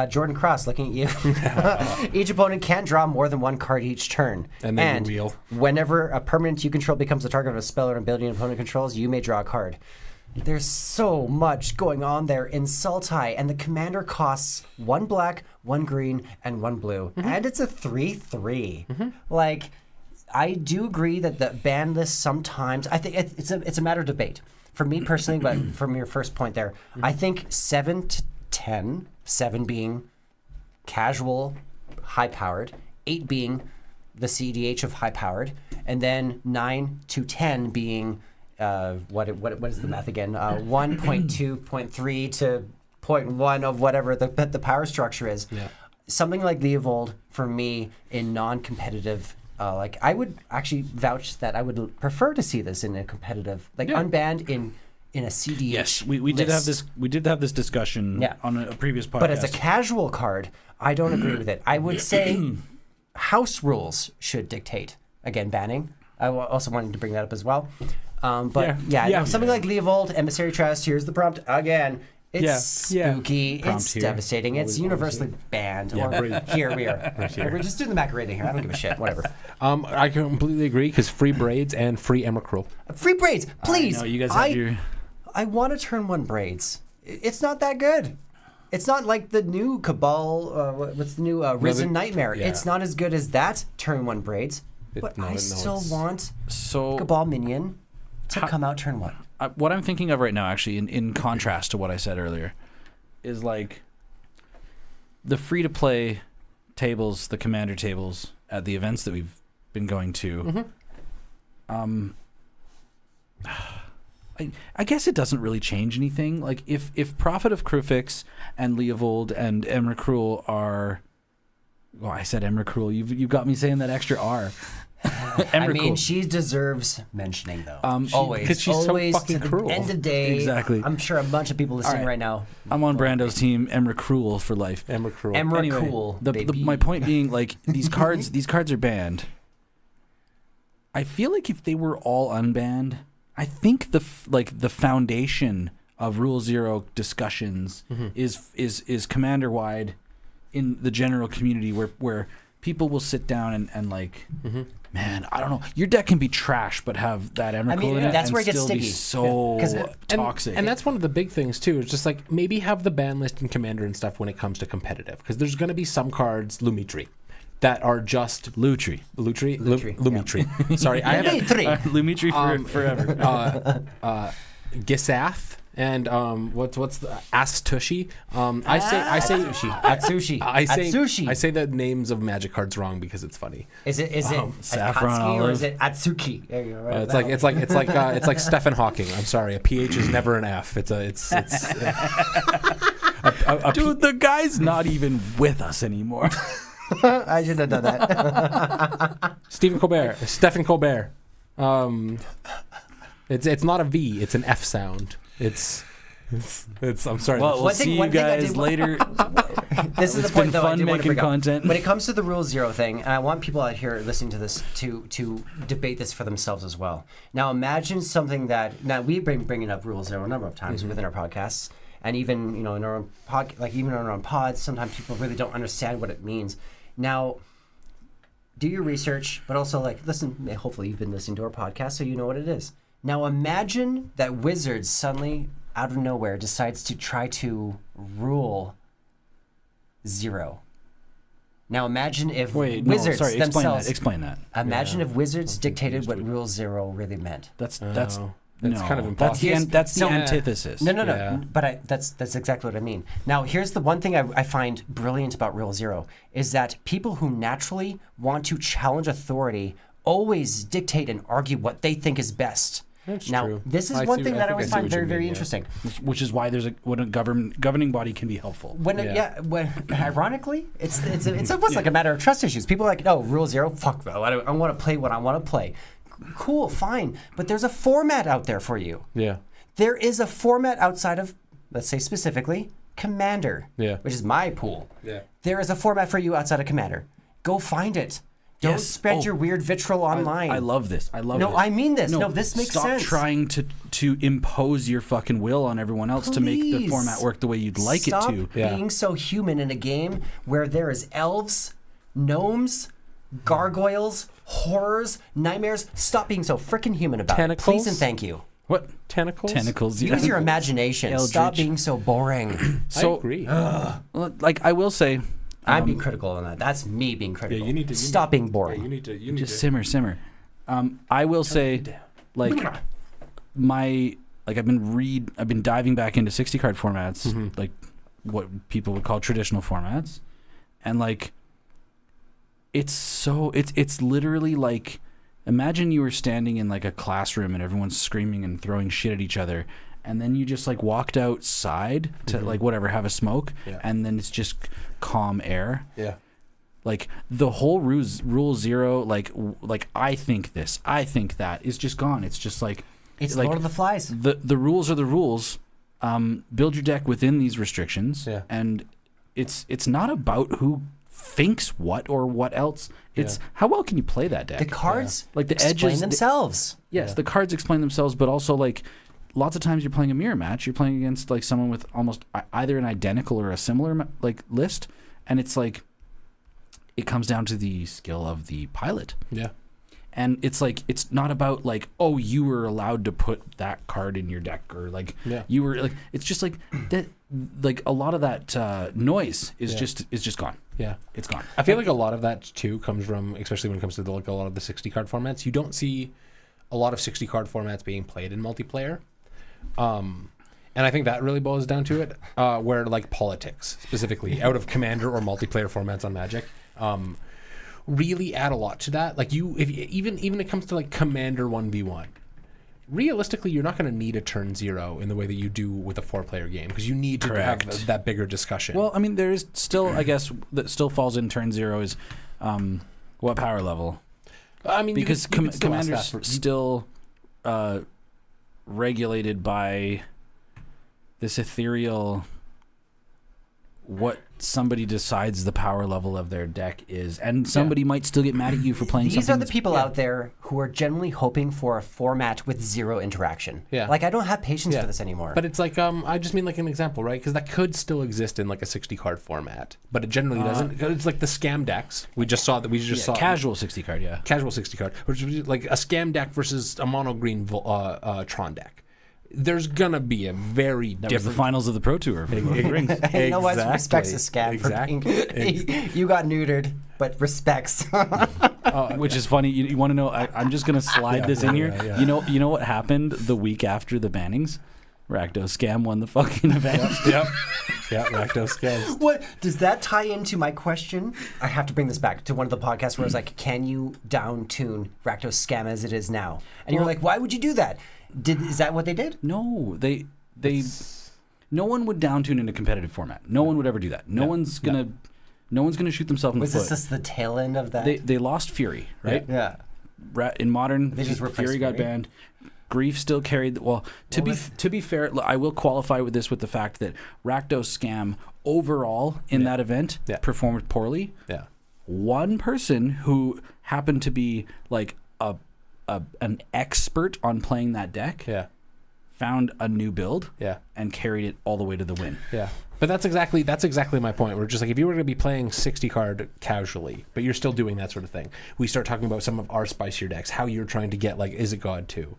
Jordan Cross, looking at you. Each opponent can't draw more than one card each turn. And then you wheel. Whenever a permanent you control becomes the target of a spell or ability an opponent controls, you may draw a card. There's so much going on there in Sultai, and the commander costs 1 black, 1 green, and 1 blue. And it's a 3/3. Like, I do agree that the ban list sometimes, I think it's a matter of debate. For me personally, but from your first point there, I think 7 to 10, 7 being casual, high-powered, 8 being the CDH of high-powered, and then 9 to 10 being what is the math again? 1.2, 0.3 to 0.1 of whatever the power structure is. Yeah. Something like Leovold for me in non-competitive. Like I would actually vouch that I would prefer to see this in a competitive, like Yeah. unbanned in a CDH. Yes, we did have list. this discussion Yeah. on a previous podcast. But as a casual card, I don't agree with it. I would say house rules should dictate again banning. I also wanted to bring that up as well. But Yeah. something like Leovold, Emissary Trust. Here's the prompt again. It's Yeah. spooky. Prompt It's here. devastating. It's universally banned. Or here we are. We're just doing the Macarena here. I don't give a shit. Whatever. I completely agree because free braids and free Emrakul. Free braids, please. No, you guys have your. I want to turn 1 braids. It's not that good. It's not like the new Cabal. What's the new Risen Nightmare? yeah. It's not as good as that turn 1 braids. But no, I no, still it's- want So Cabal minion to come out turn 1. what I'm thinking of right now, actually, in contrast to what I said earlier, is like the free-to-play tables, the commander tables at the events that we've been going to. I guess it doesn't really change anything. Like if Prophet of Crufix and Leovold and Emrakul are, well, I said Emrakul. You got me saying that extra R. I mean, she deserves mentioning though. Always, 'cause she's so always fucking to the cruel. end of day. Exactly. I'm sure a bunch of people listening All right. right now. I'm on Brando's team, Emrakul for life. Emrakul. Emrakul, baby. my point being, like these cards are banned. I feel like if they were all unbanned, I think the foundation of Rule Zero discussions is commander wide in the general community where people will sit down and like, man, I don't know, your deck can be trash but have that Emrakul mean, in it that's and where it gets still be sticky. so 'Cause toxic. And that's one of the big things too. It's just like maybe have the ban list in Commander and stuff when it comes to competitive, because there's going to be some cards, Lumitri, that are just Lutri. Lumitri. Sorry, I have Lumitri. Lumitri forever. Gisath And what's the Atsushi? I say Atsushi. I say the names of Magic cards wrong because it's funny. Is it Saffron Akatsuki or olive. is it Atsuki? There you go. Right, It's like Stephen Hawking. I'm sorry, a PH is never an F. Dude, the guy's not even with us anymore. I should have done that. Stephen Colbert. It's not a V. It's an F sound. It's. I'm sorry. Well, we'll see you guys later. This is It's the point been though, I fun do want to making bring up. content. When it comes to the Rule Zero thing, and I want people out here listening to this to debate this for themselves as well. Now imagine something that we've been bringing up Rule Zero a number of times within our podcasts, and even in our own even on our own pods, sometimes people really don't understand what it means. Now, do your research, but also listen. Hopefully, you've been listening to our podcast, so you know what it is. Now imagine that Wizards suddenly, out of nowhere, decides to try to rule Zero. Now imagine if Wizards themselves... Explain that. Imagine if Wizards dictated what Rule Zero really meant. That's kind of impossible. That's the So- antithesis. No. Yeah. But that's exactly what I mean. Now, here's the one thing I find brilliant about Rule Zero is that people who naturally want to challenge authority always dictate and argue what they think is best. That's now, true. this is I one see- thing I that I think always I see find what you very, mean, very yeah. interesting. Which is why when a governing body can be helpful. Ironically, it's almost like a matter of trust issues. People are like, no, Rule Zero, fuck, I want to play what I want to play. Cool, fine, but there's a format out there for you. Yeah. There is a format outside of, let's say specifically, Commander, Yeah. which is my pool. Yeah. There is a format for you outside of Commander. Go find it. Don't Yes. spread your weird vitriol online. I love this. No, I mean this. No, this makes stop sense. Stop trying to impose your fucking will on everyone else to make the Please. format work the way you'd like Stop it to. Yeah. being so human in a game where there is elves, gnomes, gargoyles, horrors, nightmares. Stop being so freaking human about Tentacles? it. Please and thank you. What? Tentacles? Tentacles. Use your imagination. Stop Eldritch. being so boring. So, I agree. I will say, I'm being critical on that. That's me being critical. you need to- Stop being boring. you need to just simmer. I will say, I've been diving back into 60 card formats, like what people would call traditional formats, and it's literally like, imagine you were standing in like a classroom and everyone's screaming and throwing shit at each other, and then you just walked outside to have a smoke, Yeah. and then it's just calm air. Yeah. The whole Rule Zero, I think this, I think that, is just gone. It's just It's Lord of the Flies. the rules are the rules. Build your deck within these restrictions, Yeah. and it's not about who thinks what or what else. It's how well can you play that deck. The cards Like the explain edges themselves. Yes, Yeah. the cards explain themselves, but also lots of times you're playing a mirror match. You're playing against someone with almost either an identical or a similar list, and it's it comes down to the skill of the pilot. Yeah. And it's it's not about oh, you were allowed to put that card in your deck, or you were it's just that a lot of that noise is just gone. Yeah. It's gone. I feel like a lot of that too comes from, especially when it comes to a lot of the 60 card formats. You don't see a lot of 60 card formats being played in multiplayer. And I think that really boils down to it, where politics specifically out of Commander or multiplayer formats on Magic, really add a lot to that. Even it comes to Commander 1v1. Realistically, you're not going to need a turn 0 in the way that you do with a 4-player game, because you need to have that bigger discussion. Well, I mean, there is still, I guess, that still falls in turn 0 is what power level? I mean, Because you could still ask Commander's that for- still regulated by this ethereal, what somebody decides the power level of their deck is, and somebody might still get mad at you for playing These something. are the people out there who are generally hoping for a format with zero interaction. Yeah. I don't have patience Yeah. for this anymore. But it's I just mean an example, right? Because that could still exist in a 60 card format, but it generally doesn't. 'Cause it's the scam decks. We just saw that. We just saw casual 60 card, yeah. casual 60 card, which is a scam deck versus a mono green Tron deck. There's gonna be a very That was the different. finals of the Pro Tour for Lord of the Rings. Hey, no one respects a scam for being. You got neutered, but respects. Which is funny. You want to know? I'm just gonna slide this in here. yeah. You know what happened the week after the bannings? Rakdos Scam won the fucking event. Yep. Yeah, Rakdos Scams. What does that tie into my question? I have to bring this back to one of the podcasts where I was like, "Can you down tune Rakdos Scam as it is now?" And you're like, "Why would you do that?" Is that what they did? No, they no one would down tune in a competitive format. No one would ever do that. No one's gonna shoot themselves in the Was foot. this just the tail end of that? They lost Fury, right? Yeah. In Modern, They just replaced Fury got Fury? banned. Grief still carried. To be fair, I will qualify with this with the fact that Rakdos Scam overall in that event performed poorly. Yeah. One person who happened to be like an expert on playing that deck Yeah. found a new build Yeah. and carried it all the way to the win. Yeah. But that's exactly my point. We're just like, if you were going to be playing 60 card casually, but you're still doing that sort of thing, we start talking about some of our spicier decks, how you're trying to get like Is It God 2.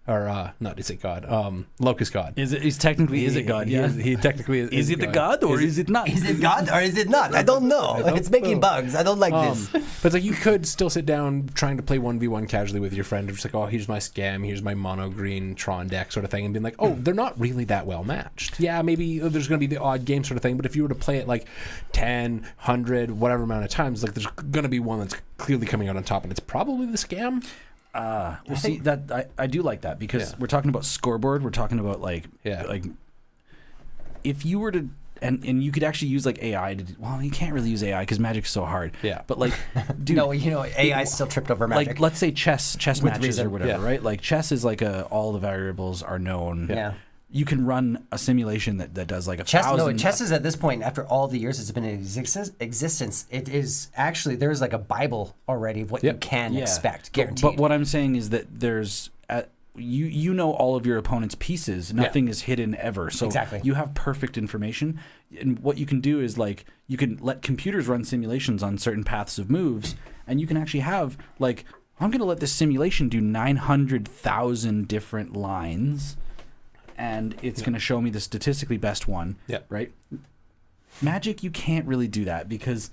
Or not Is It God, Locust God. Is it God? He Yeah. He technically is. Is it the God or is it not? Is it God or is it not? I don't know. It's making bugs. I don't like this. But it's like you could still sit down trying to play 1v1 casually with your friend. It's like, oh, here's my scam, here's my mono green Tron deck sort of thing, and being like, oh, they're not really that well matched. Yeah, maybe there's going to be the odd game sort of thing, but if you were to play it like 10, 100, whatever amount of times, like there's going to be one that's clearly coming out on top, and it's probably the scam. Well, see that I do like that because we're talking about scoreboard. We're talking about like if you were to and you could actually use like AI to well, you can't really use AI because Magic's so hard. Yeah, but like, dude, No, AI still tripped over Magic. like let's say chess matches reason. or whatever, Yeah. right? Like chess is like all the variables are known. Yeah. You can run a simulation that does like Chess, 1,000. chess is at this point, after all the years it's been in existence, it is actually, there's like a Bible already of what you can expect, guaranteed. But what I'm saying is that there's you know all of your opponent's pieces. Nothing is hidden ever. So Exactly. you have perfect information. And what you can do is like you can let computers run simulations on certain paths of moves, and you can actually have like I'm going to let this simulation do 900,000 different lines. And it's going to show me the statistically best one, right? Magic, you can't really do that because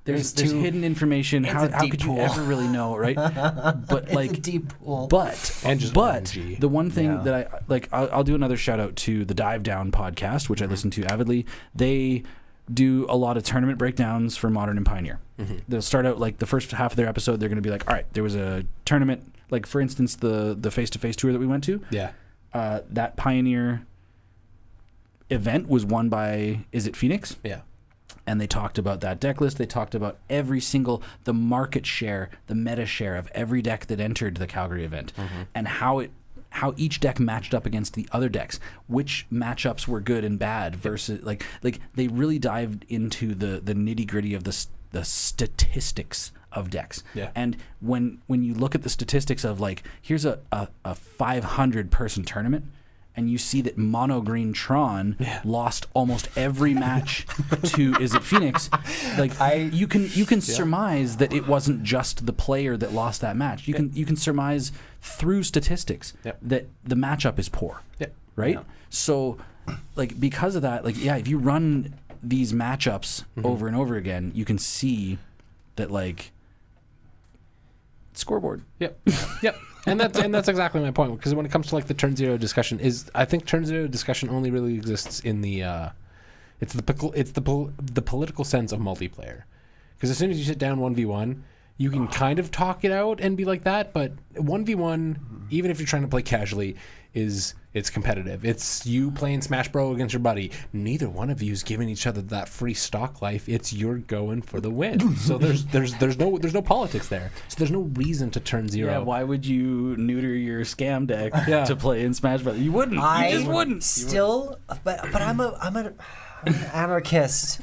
there's hidden information. How could you ever really know, right? But it's like a deep pool. But RNG. the one thing that I like, I'll do another shout out to the Dive Down podcast, which I listen to avidly. They do a lot of tournament breakdowns for Modern and Pioneer. They'll start out like the first half of their episode. They're going to be like, all right, there was a tournament, like for instance, the face-to-face tour that we went to. Yeah. That Pioneer event was won by Is It Phoenix? Yeah. And they talked about that deck list. They talked about the market share, the meta share of every deck that entered the Calgary event, and how each deck matched up against the other decks, which matchups were good and bad versus like they really dived into the nitty gritty of the statistics of decks. Yeah. And when you look at the statistics of like here's a 500 person tournament, and you see that mono green Tron lost almost every match to Is It Phoenix, like you can surmise that it wasn't just the player that lost that match. You can surmise through statistics that the matchup is poor. Right? Yeah. So like because of that, like if you run these matchups over and over again, you can see that like scoreboard. Yep. And that's exactly my point, because when it comes to like the turn zero discussion, I think turn zero discussion only really exists in the the political sense of multiplayer, because as soon as you sit down 1v1, you can kind of talk it out and be like that, but 1v1, even if you're trying to play casually, it's competitive. It's you playing Smash Bros against your buddy. Neither one of you is giving each other that free stock life. It's you're going for the win. So there's no politics there. So there's no reason to turn zero. Yeah, why would you neuter your scam deck to play in Smash Bros? You wouldn't. You just wouldn't. Still, but I'm an anarchist.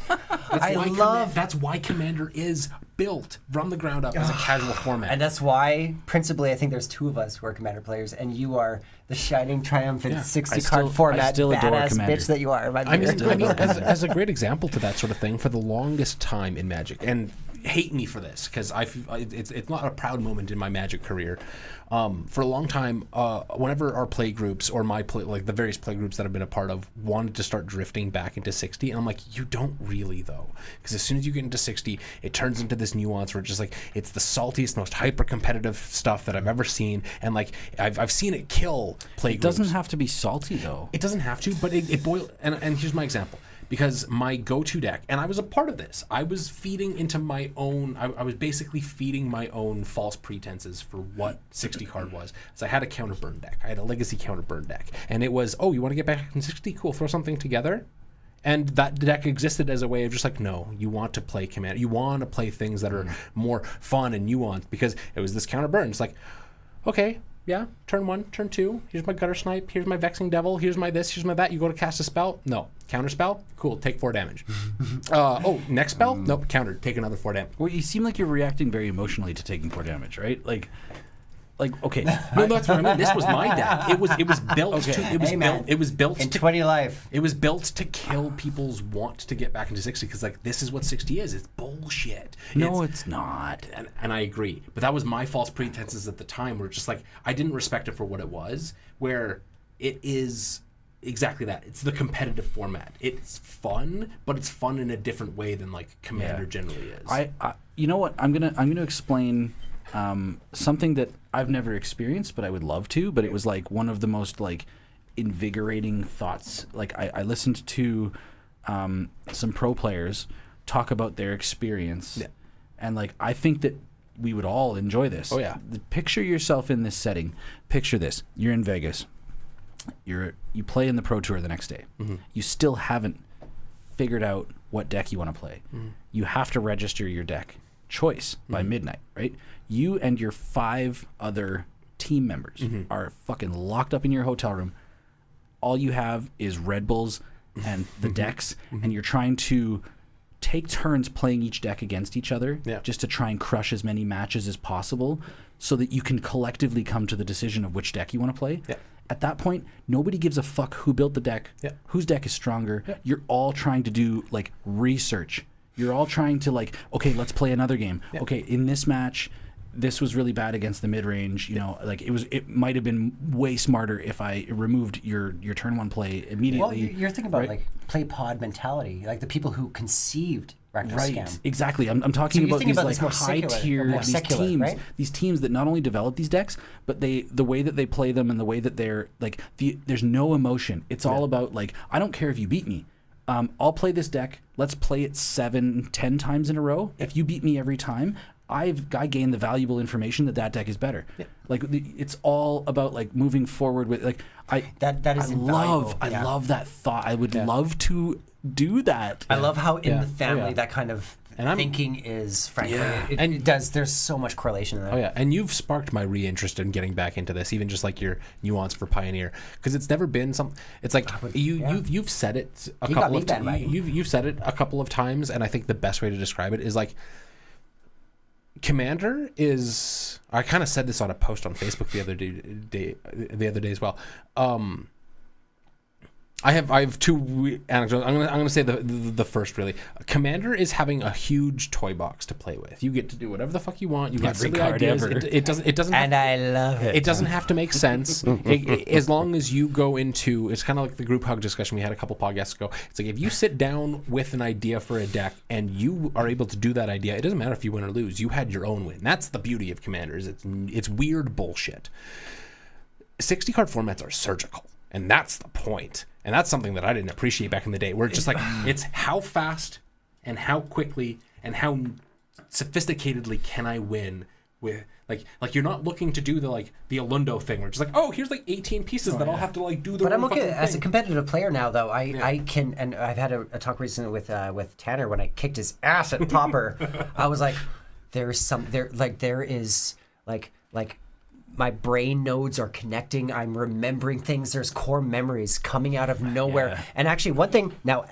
That's why Commander is built from the ground up as a casual format. And that's why, principally, I think there's two of us who are Commander players, and you are the shining, triumphant 60-card format still adore badass Commander. bitch that you are. I mean, as a great example to that sort of thing, for the longest time in Magic, and hate me for this because it's not a proud moment in my Magic career. For a long time, whenever our play groups or the various play groups that I've been a part of wanted to start drifting back into 60, and I'm like, you don't really though, because as soon as you get into 60, it turns into this nuance where it's just like it's the saltiest, most hyper competitive stuff that I've ever seen, and like I've seen it kill play It groups. doesn't have to be salty though. It doesn't have to, but it boils. And here's my example. Because my go-to deck, and I was a part of this, I was feeding into my own, I was basically feeding my own false pretenses for what 60 card was. So I had a counter burn deck. I had a legacy counter burn deck. And it was, oh, you want to get back in 60? Cool, throw something together. And that deck existed as a way of just like, no, you want to play Commander. You want to play things that are more fun and nuanced because it was this counter burn. It's like, okay, yeah, turn 1, turn 2, here's my Gutter Snipe, here's my Vexing Devil, here's my this, here's my that. You go to cast a spell? No. Counter spell? Cool, take 4 damage. Next spell? Nope, counter, take another 4 damage. Well, you seem like you're reacting very emotionally to taking 4 damage, right? Like okay. No, that's what I mean. This was my deck. It was built to it was built In to 20 life. it was built to kill people's want to get back into 60 because like this is what 60 is. It's bullshit. No, it's not. And I agree. But that was my false pretenses at the time where just like I didn't respect it for what it was, where it is exactly that. It's the competitive format. It's fun, but it's fun in a different way than like Commander generally is. I you know what? I'm gonna explain something that I've never experienced, but I would love to. But it was like one of the most like invigorating thoughts. Like I listened to some pro players talk about their experience, and like I think that we would all enjoy this. Oh yeah. Picture yourself in this setting. Picture this: you're in Vegas. You play in the Pro Tour the next day. Mm-hmm. You still haven't figured out what deck you want to play. Mm-hmm. You have to register your deck choice by midnight, right? You and your 5 other team members are fucking locked up in your hotel room. All you have is Red Bulls and the decks, and you're trying to take turns playing each deck against each other just to try and crush as many matches as possible so that you can collectively come to the decision of which deck you want to play. Yeah. At that point, nobody gives a fuck who built the deck, whose deck is stronger. You're all trying to do like research. You're all trying to like, okay, let's play another game. Okay, in this match, this was really bad against the mid-range. You know, like it might have been way smarter if I removed your turn 1 play immediately. Well, you're thinking about like play pod mentality, like the people who conceived Rakdos Scam. Exactly. I'm talking about these like high tier teams, right? These teams that not only develop these decks, but the way that they play them and the way that they're like there's no emotion. It's all about like, I don't care if you beat me. I'll play this deck. Let's play it 7-10 times in a row. If you beat me every time, I gain the valuable information that deck is better. Like it's all about like moving forward with like that is invaluable. I love that thought. I would love to do that. I love how in the family that kind of thinking is, frankly, it does. There's so much correlation in that. Oh yeah, and you've sparked my re-interest in getting back into this, even just like your nuance for Pioneer, because it's never been something. It's like you've said it a couple of times. You've said it a couple of times, and I think the best way to describe it is like Commander is. I kind of said this on a post on Facebook the other day as well. I have 2 anecdotes. I'm gonna say the first really. Commander is having a huge toy box to play with. You get to do whatever the fuck you want. You got Every silly card ideas. ever. It doesn't. And I love it. It doesn't have to make sense as long as you go into. It's kind of like the group hug discussion we had a couple podcasts ago. It's like if you sit down with an idea for a deck and you are able to do that idea, it doesn't matter if you win or lose. You had your own win. That's the beauty of Commanders. It's weird bullshit. 60 card formats are surgical. And that's the point. And that's something that I didn't appreciate back in the day, where it's just like, it's how fast and how quickly and how sophisticatedly can I win with, like you're not looking to do the Alundo thing, where it's just like, oh, here's like 18 pieces that I'll have to like do the But I'm okay fucking as a thing. competitive player now, though. I can, and I've had a talk recently with Tanner when I kicked his ass at Popper. I was like, there is my brain nodes are connecting. I'm remembering things. There's core memories coming out of nowhere. Yeah. And actually, one thing now,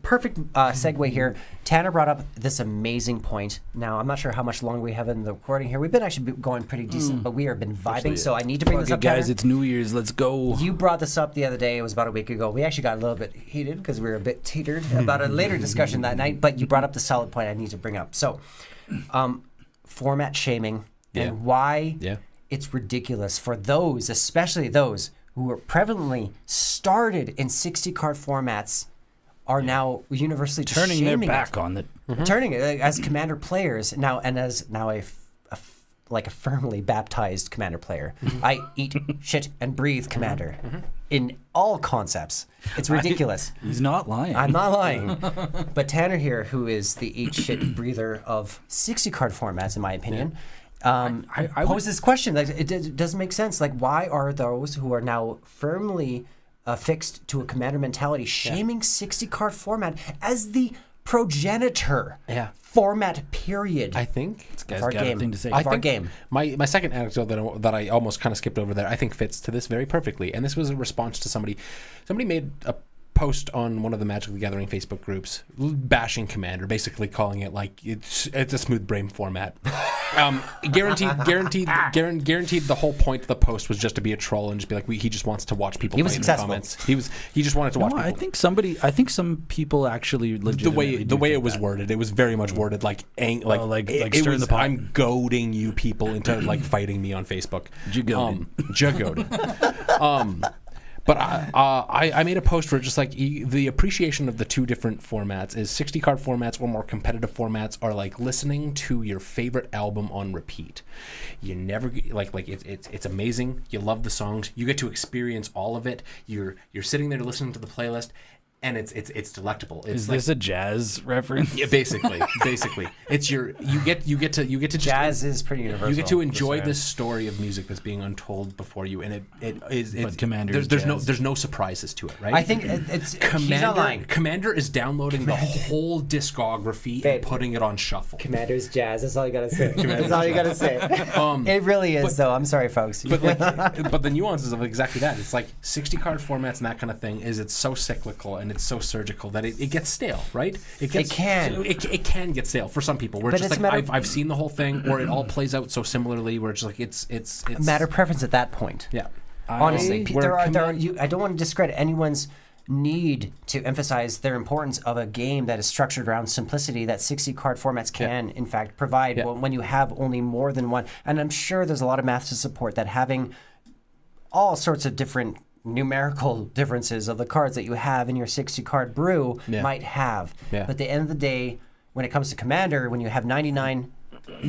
perfect segue here. Tanner brought up this amazing point. Now, I'm not sure how much longer we have in the recording here. We've been actually going pretty decent, but we have been vibing. So I need to bring this up, guys, Tanner. it's New Year's. Let's go. You brought this up the other day. It was about a week ago. We actually got a little bit heated because we were a bit teetered about a later discussion that night. But you brought up the solid point I need to bring up. So, format shaming and why it's ridiculous for those, especially those who were prevalently started in 60 card formats, are now universally Turning their shaming back it. on it. Turning it as Commander players now, and as now a firmly baptized Commander player. I eat shit and breathe Commander in all concepts. It's ridiculous. He's not lying. I'm not lying. But Tanner here, who is the eat shit breather of 60 card formats, in my opinion, I pose this question. Like, it doesn't make sense. Like, why are those who are now firmly fixed to a Commander mentality shaming 60 card format as the progenitor format period? I think Guy's our got game. a thing to say. I Our think game. My second anecdote that I almost kind of skipped over there, I think fits to this very perfectly. And this was a response to somebody made a post on one of the Magic the Gathering Facebook groups bashing Commander, basically calling it like it's a smooth brain format. Guaranteed the whole point of the post was just to be a troll and just be like he just wants to watch people He was fight in the successful. comments. He just wanted to watch No, people. I think some people actually legitimately The way it was worded, it was very much worded like like it stirring was, the pot. I'm goading you people into like fighting me on Facebook. Jagoaded. But I made a post where just like the appreciation of the two different formats is 60 card formats or more competitive formats are like listening to your favorite album on repeat. You never like it's amazing. You love the songs. You get to experience all of it. You're sitting there listening to the playlist. And it's delectable. It's Is this a jazz reference? yeah, basically, it's you get to just Jazz is pretty universal. you get to enjoy this story of music that's being untold before you, and it's Commander is there's jazz. no surprises to it, right? I think it's he's not lying. Commander is downloading the whole discography Babe. and putting it on shuffle. Commander's jazz. That's all you gotta say. That's all you gotta say. It really is, though. I'm sorry, folks. But but the nuances of exactly that, it's like 60 card formats and that kind of thing it's so cyclical and it's so surgical that it gets stale, right? It can get stale for some people. Where But it's just it's like a matter- I've seen the whole thing, or it all plays out so similarly. Where it's like it's matter of preference at that point. Yeah, Honestly, Where there are I don't want to discredit anyone's need to emphasize their importance of a game that is structured around simplicity that 60 card formats can in fact provide when you have only more than one. And I'm sure there's a lot of math to support that having all sorts of different numerical differences of the cards that you have in your 60 card brew might have. But at the end of the day, when it comes to Commander, when you have 99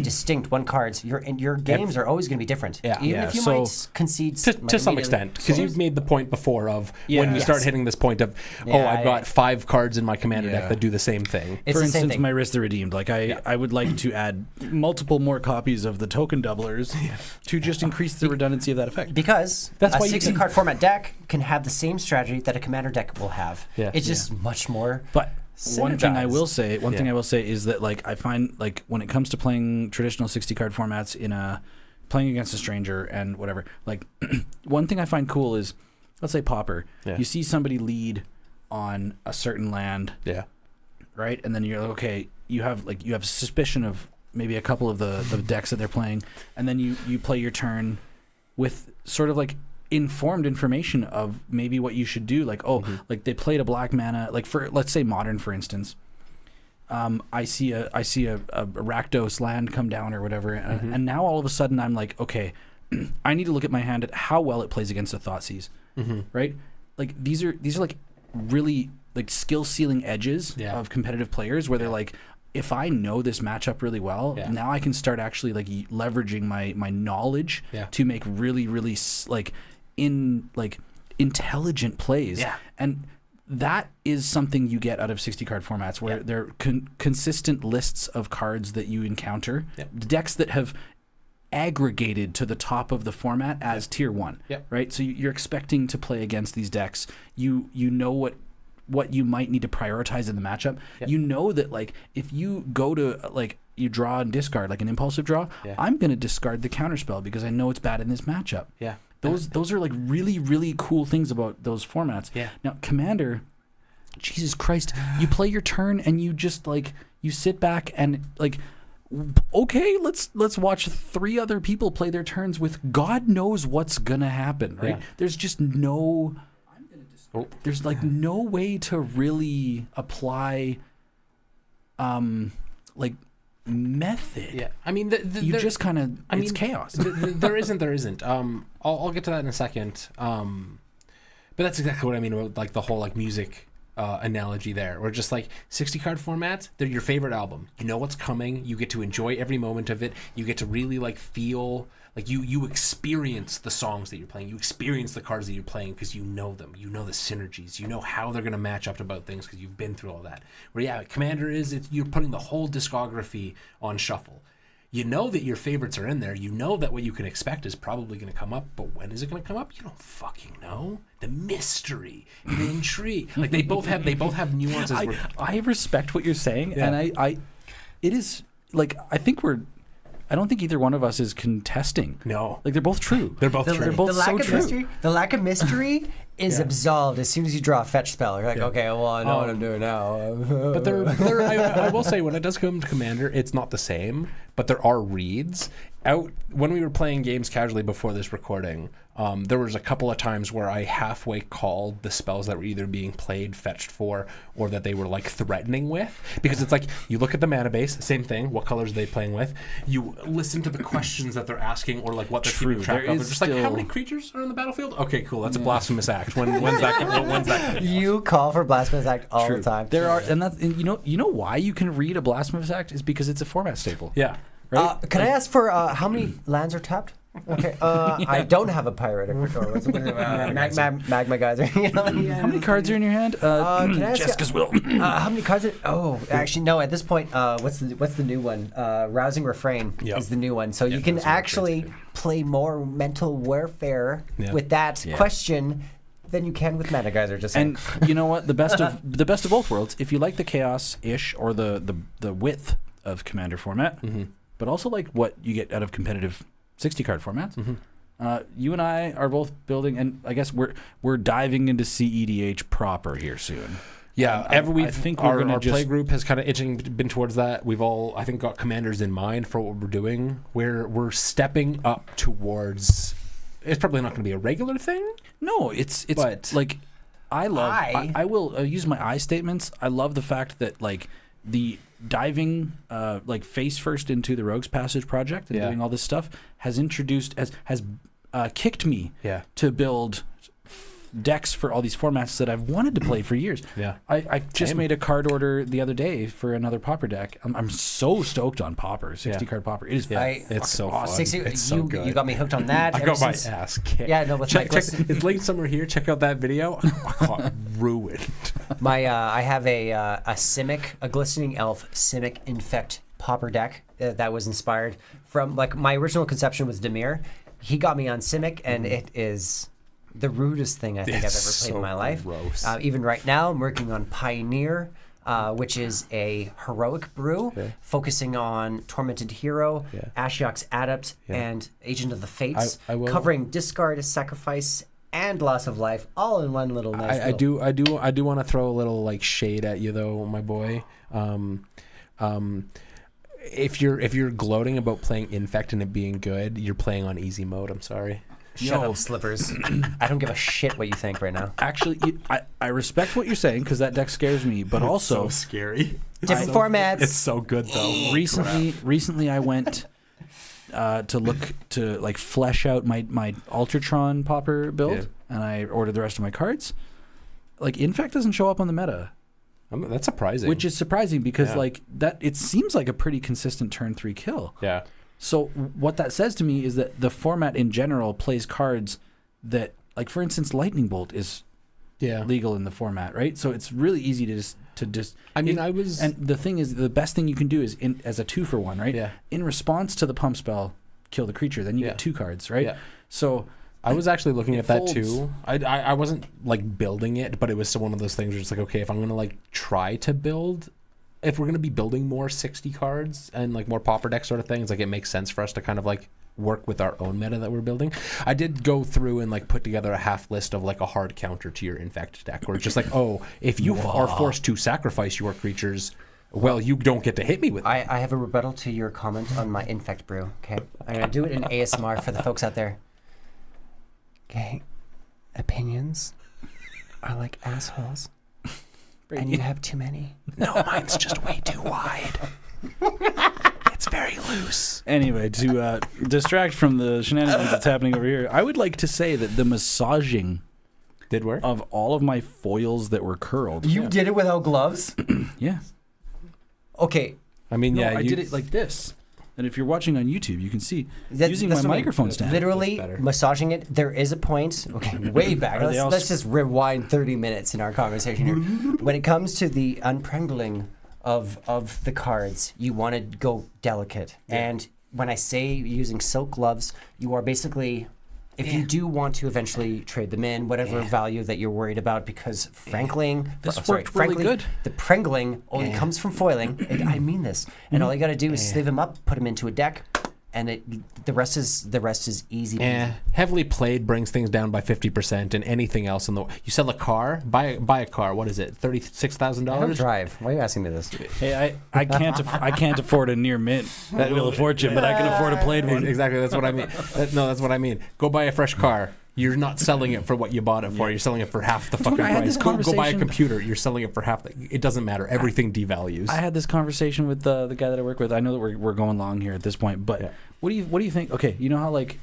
distinct one cards, your games are always going to be different. Yeah. Even Yeah. if you So- might concede to some immediately. extent, because you've made the point before of when you Yes. start hitting this point of I've got 5 cards in my Commander deck that do the same thing. It's For the same instance, thing. my Wrist the Redeemed. Like I would like to add multiple more copies of the token doublers to just increase the redundancy of that effect. Because That's a why you 60 can- card format deck can have the same strategy that a Commander deck will have. Yeah. It's just much more. But one thing I will say, Yeah. is that like I find like when it comes to playing traditional 60 card formats playing against a stranger and whatever, like one thing I find cool is, let's say Pauper, you see somebody lead on a certain land, Yeah. right? And then you're like, okay, you have suspicion of maybe a couple of the decks that they're playing, and then you play your turn with sort of like informed information of maybe what you should do. Like, like they played a black mana, like for let's say Modern, for instance. I see a Rakdos land come down or whatever, and now all of a sudden I'm like, okay, I need to look at my hand at how well it plays against a Thoughtseize, right? Like these are like really like skill ceiling edges of competitive players where they're like, if I know this matchup really well, now I can start actually like leveraging my knowledge to make really like intelligent plays. And that is something you get out of 60 card formats where they're consistent lists of cards that you encounter, decks that have aggregated to the top of the format as tier 1, right? So you're expecting to play against these decks. You know what what you might need to prioritize in the matchup. Yep. You know that like if you go to like you draw and discard like an impulsive draw, Yeah. I'm going to discard the counterspell because I know it's bad in this matchup. Yeah. Those are like really, really cool things about those formats. Yeah. Now, Commander, Jesus Christ, you play your turn and you just like you sit back and like, okay, let's watch 3 other people play their turns with God knows what's gonna happen, right? Yeah. There's just no, there's like no way to really apply, like method. Yeah. I mean, You there- just kind of, I it's mean, chaos. there isn't. I'll get to that in a second. But that's exactly what I mean about like the whole like music analogy there, or just like 60 card formats. They're your favorite album. You know what's coming. You get to enjoy every moment of it. You get to really like feel like you experience the songs that you're playing. You experience the cards that you're playing because you know them. You know the synergies. You know how they're going to match up to about things because you've been through all that. Where yeah, Commander you're putting the whole discography on shuffle. You know that your favorites are in there. You know that what you can expect is probably going to come up, but when is it going to come up? You don't fucking know. The mystery, the intrigue. Like they both have nuances. I respect what you're saying, Yeah. and it is like I don't think either one of us is contesting. No, Like they're both true. they're both true. They're both the lack so of true. mystery, the lack of mystery is Yeah. absolved as soon as you draw a fetch spell. You're like, okay, well, I know what I'm doing now. But I will say, when it does come to Commander, it's not the same. But there are reads out. When we were playing games casually before this recording, there was a couple of times where I halfway called the spells that were either being played, fetched for, or that they were like threatening with. Because it's like you look at the mana base, same thing. What colors are they playing with? You listen to the questions that they're asking, or like what they're True, keeping track there of. They're is just like, how still- many creatures are in the battlefield? Okay, cool. That's a blasphemous act. When's that coming? You call for Blasphemous Act all True. the time. There are, and that's and you know why you can read a Blasphemous Act is because it's a format staple. Yeah. Right? Can I ask for how many lands are tapped? Okay, I don't have a pirate. Magma geyser. You know, How many cards are in your hand? can I ask Jessica's will. how many cards? Actually, no. At this point, what's the new one? Rousing Refrain Yep. is the new one. So you can Rousing Refrain's actually good. play more mental warfare Yeah. with that Yeah. question than you can with Mana Geyser. Just saying. And you know what? The best of both worlds. If you like the chaos-ish or the width of Commander format, but also like what you get out of competitive 60-card formats, you and I are both building, and I guess we're diving into CEDH proper here soon. Yeah, I think we're gonna our just- play group has kind of been towards that. We've all, I think, got commanders in mind for what we're doing. We're stepping up towards. It's probably not going to be a regular thing. No, it's But- like I will use my I statements. I love the fact that like the diving like face first into the Rogues Passage project and Yeah. doing all this stuff has kicked me Yeah, to build decks for all these formats that I've wanted to play for years. yeah. I just Same. made a card order the other day for another Pauper deck. I'm so stoked on Pauper, 60 card Pauper. It is Yeah. It's so fun. 60, It's so good. you got me hooked on that. I ever got my since- ass kicked. Yeah, no, with check, my it's linked somewhere here. Check out that video. I got ruined. My I have a Simic, a Glistening Elf Simic Infect Pauper deck that was inspired from, like, my original conception was Demir. He got me on Simic, and it is the rudest thing I think I've ever It's played in so my life. gross. Even right now, I'm working on Pioneer, which is a heroic brew focusing on Tormented Hero, Yeah. Ashiok's Adept, Yeah. and Agent of the Fates, I will- covering discard, sacrifice, and loss of life, all in one little nice. I do want to throw a little like shade at you though, my boy. If you're gloating about playing Infect and it being good, you're playing on easy mode. I'm sorry. Shut Yo. up, Slippers. I don't give a shit what you think right now. Actually, I respect what you're saying because that deck scares me, but also scary. Different formats. It's so good though. recently I went to look to like flesh out my Ultratron Pauper build, Yeah. and I ordered the rest of my cards. Like Infect doesn't show up on the meta, That's surprising. which is surprising because Yeah. like that it seems like a pretty consistent turn 3 kill. yeah. So what that says to me is that the format in general plays cards that, like for instance, Lightning Bolt is Yeah. legal in the format, right? So it's really easy to just. I mean, it- and the thing is, the best thing you can do is as a 2-for-1, right? Yeah. In response to the pump spell, kill the creature. Then you Yeah. get 2 cards, right? Yeah. So I was actually looking It at that folds. too. I wasn't like building it, but it was still one of those things where it's like, okay, if I'm gonna like try to build, if we're gonna be building more 60 cards and like more pauper deck sort of things, like it makes sense for us to kind of like work with our own meta that we're building. I did go through and like put together a half list of like a hard counter to your infect deck, where it's just like, oh, if you are forced to sacrifice your creatures, well, you don't get to hit me with it. I have a rebuttal to your comment on my infect brew. Okay, I'm gonna do it in ASMR for the folks out there. Okay, opinions are like assholes, and you have too many. No, mine's just way too wide. It's very loose. Anyway, to distract from the shenanigans that's happening over here, I would like to say that the massaging Did work? of all of my foils that were curled. You did it without gloves? Yeah. Okay, I mean, No, yeah, I you did it like this. And if you're watching on YouTube, you can see That's- using my that's what I mean. microphone stand. literally That's better. massaging it. There is a point. Okay, way back. Are they all Let's just rewind 30 minutes in our conversation here. When it comes to the unprangling of the cards, you want to go delicate. And when I say using silk gloves, you are basically, if you do want to eventually trade them in, whatever value that you're worried about, because frankling, worked really good. The prangling only comes from foiling. I mean this. And all you got to do is sleeve them up, put them into a deck, and the rest is easy. Heavily played brings things down by 50%, and anything else in the you sell a car, buy a car. What is it? I don't $36,000. drive. Why are you asking me this? Hey, I can't afford a near mint Wheel of Fortune, but I can afford a played one. Exactly, that's what I mean. That's what I mean. Go buy a fresh car. You're not selling it for what you bought it for. You're selling it for half the fucking I had price. this Go buy a conversation- computer. You're selling it for half. It doesn't matter. Everything devalues. I had this conversation with the guy that I work with. I know that we're going long here at this point, but Yeah. what do you think? Okay, you know how like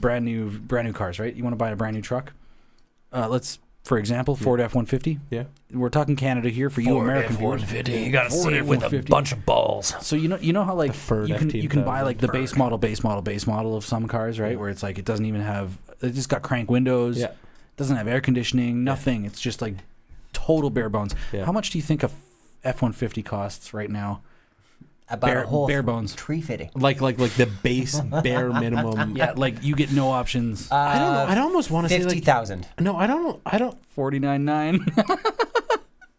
brand new cars, right? You want to buy a brand new truck? Let's, for example, Ford F-150. yeah. We're talking Canada here for you American viewers. You gotta Ford see it with a F-150. bunch of balls. So you know how like Ford you can buy F-1000. like the base model of some cars, right? Where it's like it doesn't even have, it just got crank windows. Yeah. Doesn't have air conditioning, nothing. It's just like total bare bones. Yeah. How much do you think a F-150 costs right now? About a whole bare bones. tree fitting. Like the base bare minimum. Yeah, like you get no options. I don't know. I'd almost want to say like 50,000. no. I don't. 49.9.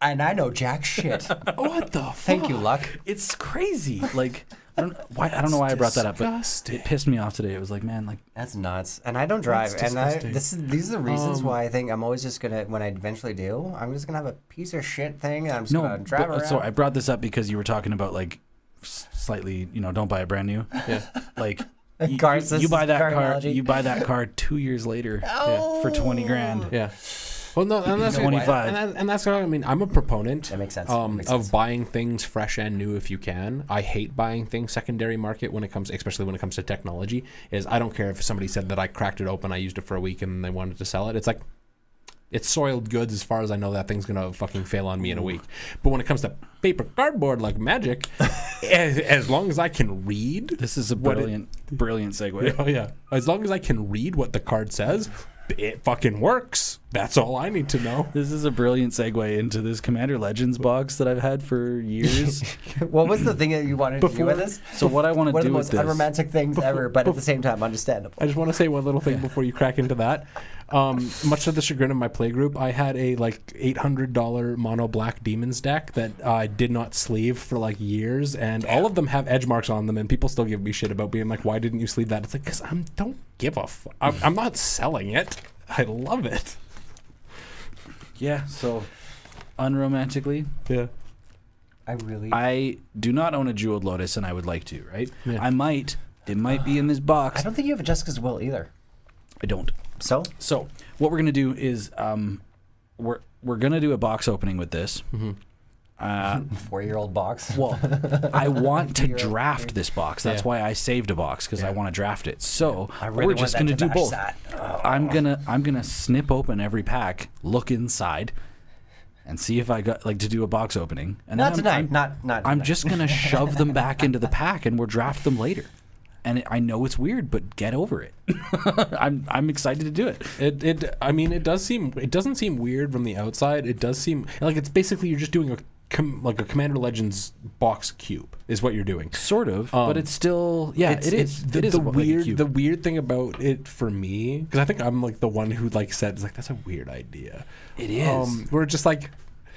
And I know jack shit. What the fuck? Thank you, Luck. It's crazy. Like I don't know why I brought that up, but Disgusting. it pissed me off today. It was like, man, like That's nuts. And I don't drive. That's And disgusting. these are the reasons why I think I'm always just gonna, when I eventually do, I'm just gonna have a piece of shit thing and I'm just no. gonna drive But, around. so I brought this up because you were talking about like slightly, don't buy a brand new. Yeah. Like Cars, you buy that car car. analogy. You buy that car 2 years later for 20 grand. Yeah. Well, no, and that's 25. and that's what I mean. I'm a proponent. That makes sense. That makes sense. Of buying things fresh and new if you can. I hate buying things secondary market especially when it comes to technology. I don't care if somebody said that I cracked it open, I used it for a week, and they wanted to sell it. It's like, it's soiled goods as far as I know. That thing's gonna fucking fail on me in a week. But when it comes to paper cardboard like magic, as long as I can read, This is a brilliant segue. oh yeah, as long as I can read what the card says, it fucking works. That's all I need to know. This is a brilliant segue into this Commander Legends box that I've had for years. What was the thing that you wanted to do with this? So what I want One to of the do most with this, unromantic things ever, but at the same time understandable. I just want to say one little thing before you crack into that. Much to the chagrin of my playgroup, I had a like $800 mono black demons deck that I did not sleeve for like years, and all of them have edge marks on them, and people still give me shit about being like, "Why didn't you sleeve that?" It's like, because I don't give a fuck. I'm not selling it. I love it. yeah. So unromantically, Yeah. I do not own a Jeweled Lotus, and I would like to. Right? Yeah. I might. It might be in this box. I don't think you have a Jessica's Will either. I don't. So? So what we're gonna do is we're gonna do a box opening with this. 4-year-old box. Well, I want to draft this box. That's why I saved a box, because I want to draft it. So I really we're want just that gonna to do match both. that. I'm gonna snip open every pack, look inside, and see if I got like to do a box opening. And Not then tonight. Not I'm tonight. just gonna shove them back into the pack, and we'll draft them later. And I know it's weird, but get over it. I'm excited to do it. I mean, it doesn't seem weird from the outside. It does seem like it's basically you're just doing a like a Commander Legends box cube is what you're doing. Sort of, but it's still it is. The, It is the like a weird cube. the weird thing about it for me, because I think I'm like the one who like said it's like that's a weird idea. It is. We're just like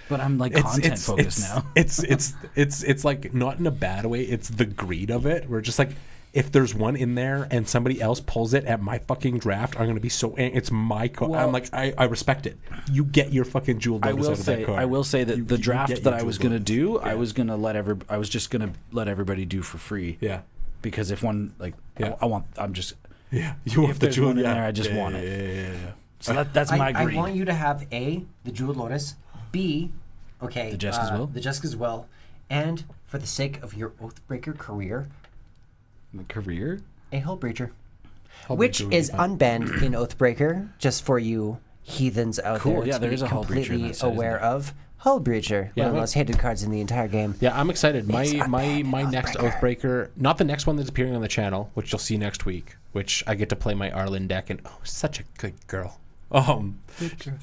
But I'm like content focused now. It's like not in a bad way. It's the greed of it. We're just like, if there's one in there and somebody else pulls it at my fucking draft, I'm gonna be so. It's my card. Well, I'm like, I respect it. You get your fucking jewel bonus out of that card. I will say that the you draft get that your I was jewel gonna bonus. do, I was just gonna let everybody do for free. Yeah, Because if one like, Yeah. I'm just. yeah. You want If the there's jewel one in yeah. there, I just Yeah, want it. Yeah. So that's my I greed. want you to have A, the Jeweled Lotus, B, okay, The Jessica's Will? the Jessica's Will, and for the sake of your Oathbreaker career, My career. a Hullbreacher, Hullbreacher which would be is fun. unbanned in Oathbreaker, just for you heathens out Cool, there yeah, to there be is a Hullbreacher in completely that set, isn't aware there? of. Hullbreacher, Yeah, one of the right. most hated cards in the entire game. Yeah, I'm excited. My It's unbanned my in next Oathbreaker. Oathbreaker, not the next one that's appearing on the channel, which you'll see next week, which I get to play my Arlen deck, and such a good girl.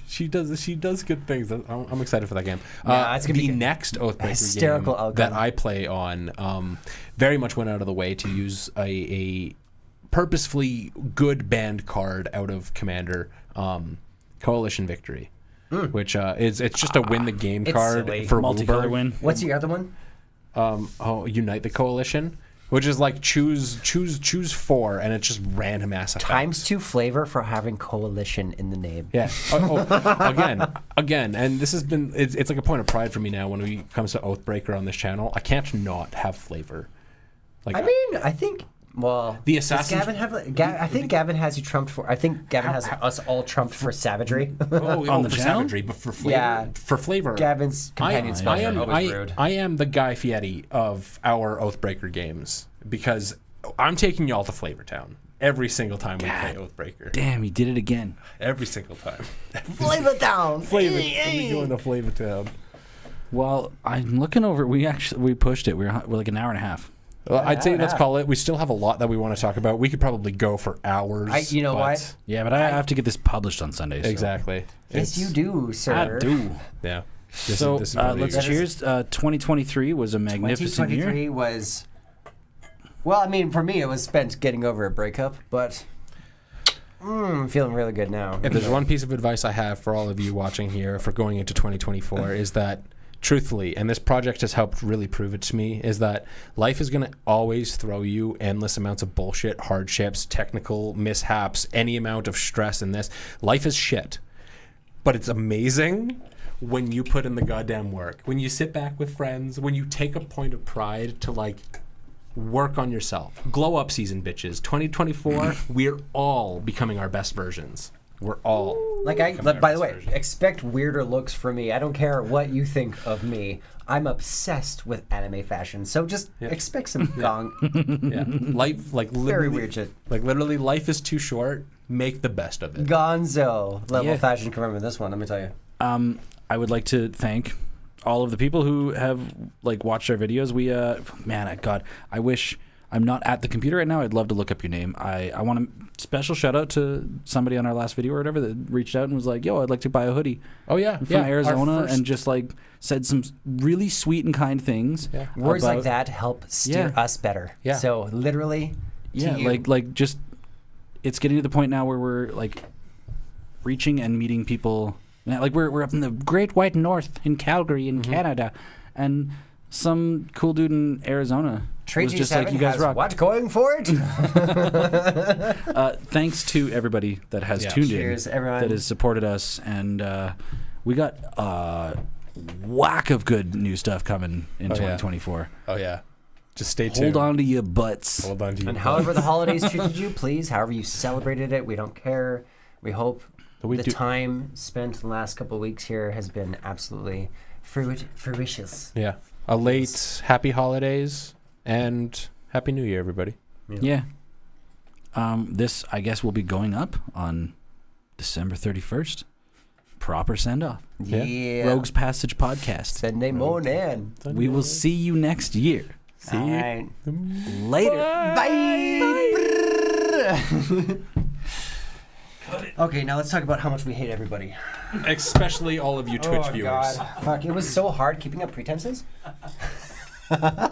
She does good things. I'm excited for that game. Yeah, it's gonna the be good. next Oathbreaker Hysterical game outcome. that I play on very much went out of the way to use a purposefully good banned card out of Commander, Coalition Victory. Which it's just a win the game It's card silly. for Multicolor Wilbur. win. What's the other one? Unite the Coalition, which is like choose 4, and it's just random ass effects. Times 2 flavor for having coalition in the name. Yeah. Again, and this has been it's like a point of pride for me now when it comes to Oathbreaker on this channel. I can't not have flavor. Like I mean, I think. Well, The does assassin- Gavin have? I think Gavin has you trumped for. I think Gavin has us all trumped for savagery. on the for channel? savagery, but for flavor. Yeah. For flavor. Gavin's companion spells are always I rude. am the Guy Fieri of our Oathbreaker games because I'm taking y'all to Flavor Town every single time we play Oathbreaker. Damn, he did it again. Every single time. Flavor down. We going to Flavor Town. Well, I'm looking over. We pushed it. We're like an hour and a half. Well, I'd say yeah. let's call it. We still have a lot that we want to talk about. We could probably go for hours. You know but- what? Yeah, but I have to get this published on Sunday. So. Exactly. Yes, you do, sir. I do. Yeah. So really let's good. cheers. 2023 was a magnificent year. 2023 was. Well, I mean, for me, it was spent getting over a breakup, but I'm feeling really good now. If there's one piece of advice I have for all of you watching here for going into 2024 is that, truthfully, and this project has helped really prove it to me, is that life is going to always throw you endless amounts of bullshit, hardships, technical mishaps, any amount of stress in this. Life is shit. But it's amazing when you put in the goddamn work. When you sit back with friends, when you take a point of pride to like work on yourself. Glow up season, bitches. 2024, we're all becoming our best versions. We're all. By the way, expect weirder looks from me. I don't care what you think of me. I'm obsessed with anime fashion, so just expect some gong. Yeah. Life, like literally, Very weird shit. Like literally, life is too short. Make the best of it. Gonzo level Yeah. fashion can remember this one. Let me tell you. I would like to thank all of the people who have like watched our videos. We God, I wish I'm not at the computer right now. I'd love to look up your name. I want a special shout out to somebody on our last video or whatever that reached out and was like, "Yo, I'd like to buy a hoodie Oh yeah, from yeah. Arizona," Our first- and just like said some really sweet and kind things. Yeah. Words like about- that help steer Yeah. us better. Yeah. So literally, to Yeah, you. like just it's getting to the point now where we're like reaching and meeting people. Like we're up in the Great White North in Calgary in Canada, and some cool dude in Arizona was just like, "You guys rock." What going for it? Thanks to everybody that has Yeah. tuned Cheers, in, everyone. that has supported us, and we got a whack of good new stuff coming in Oh, yeah. 2024. Oh yeah. Just stay tuned. Hold on to your butts. Hold on to you. And however the holidays treated you, please, however you celebrated it, we don't care. We hope We the do- time spent the last couple of weeks here has been absolutely fruitious. Yeah. A late happy holidays and happy New Year, everybody. Yeah. This, I guess, will be going up on December 31st. Proper send off. Yeah. Yeah. Rogues Passage Podcast. Sunday morning. We will see you next year. See All you. right. Later. Bye. Okay, now let's talk about how much we hate everybody. Especially all of you Twitch Oh, viewers. God. Fuck, it was so hard keeping up pretenses. My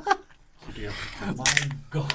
God.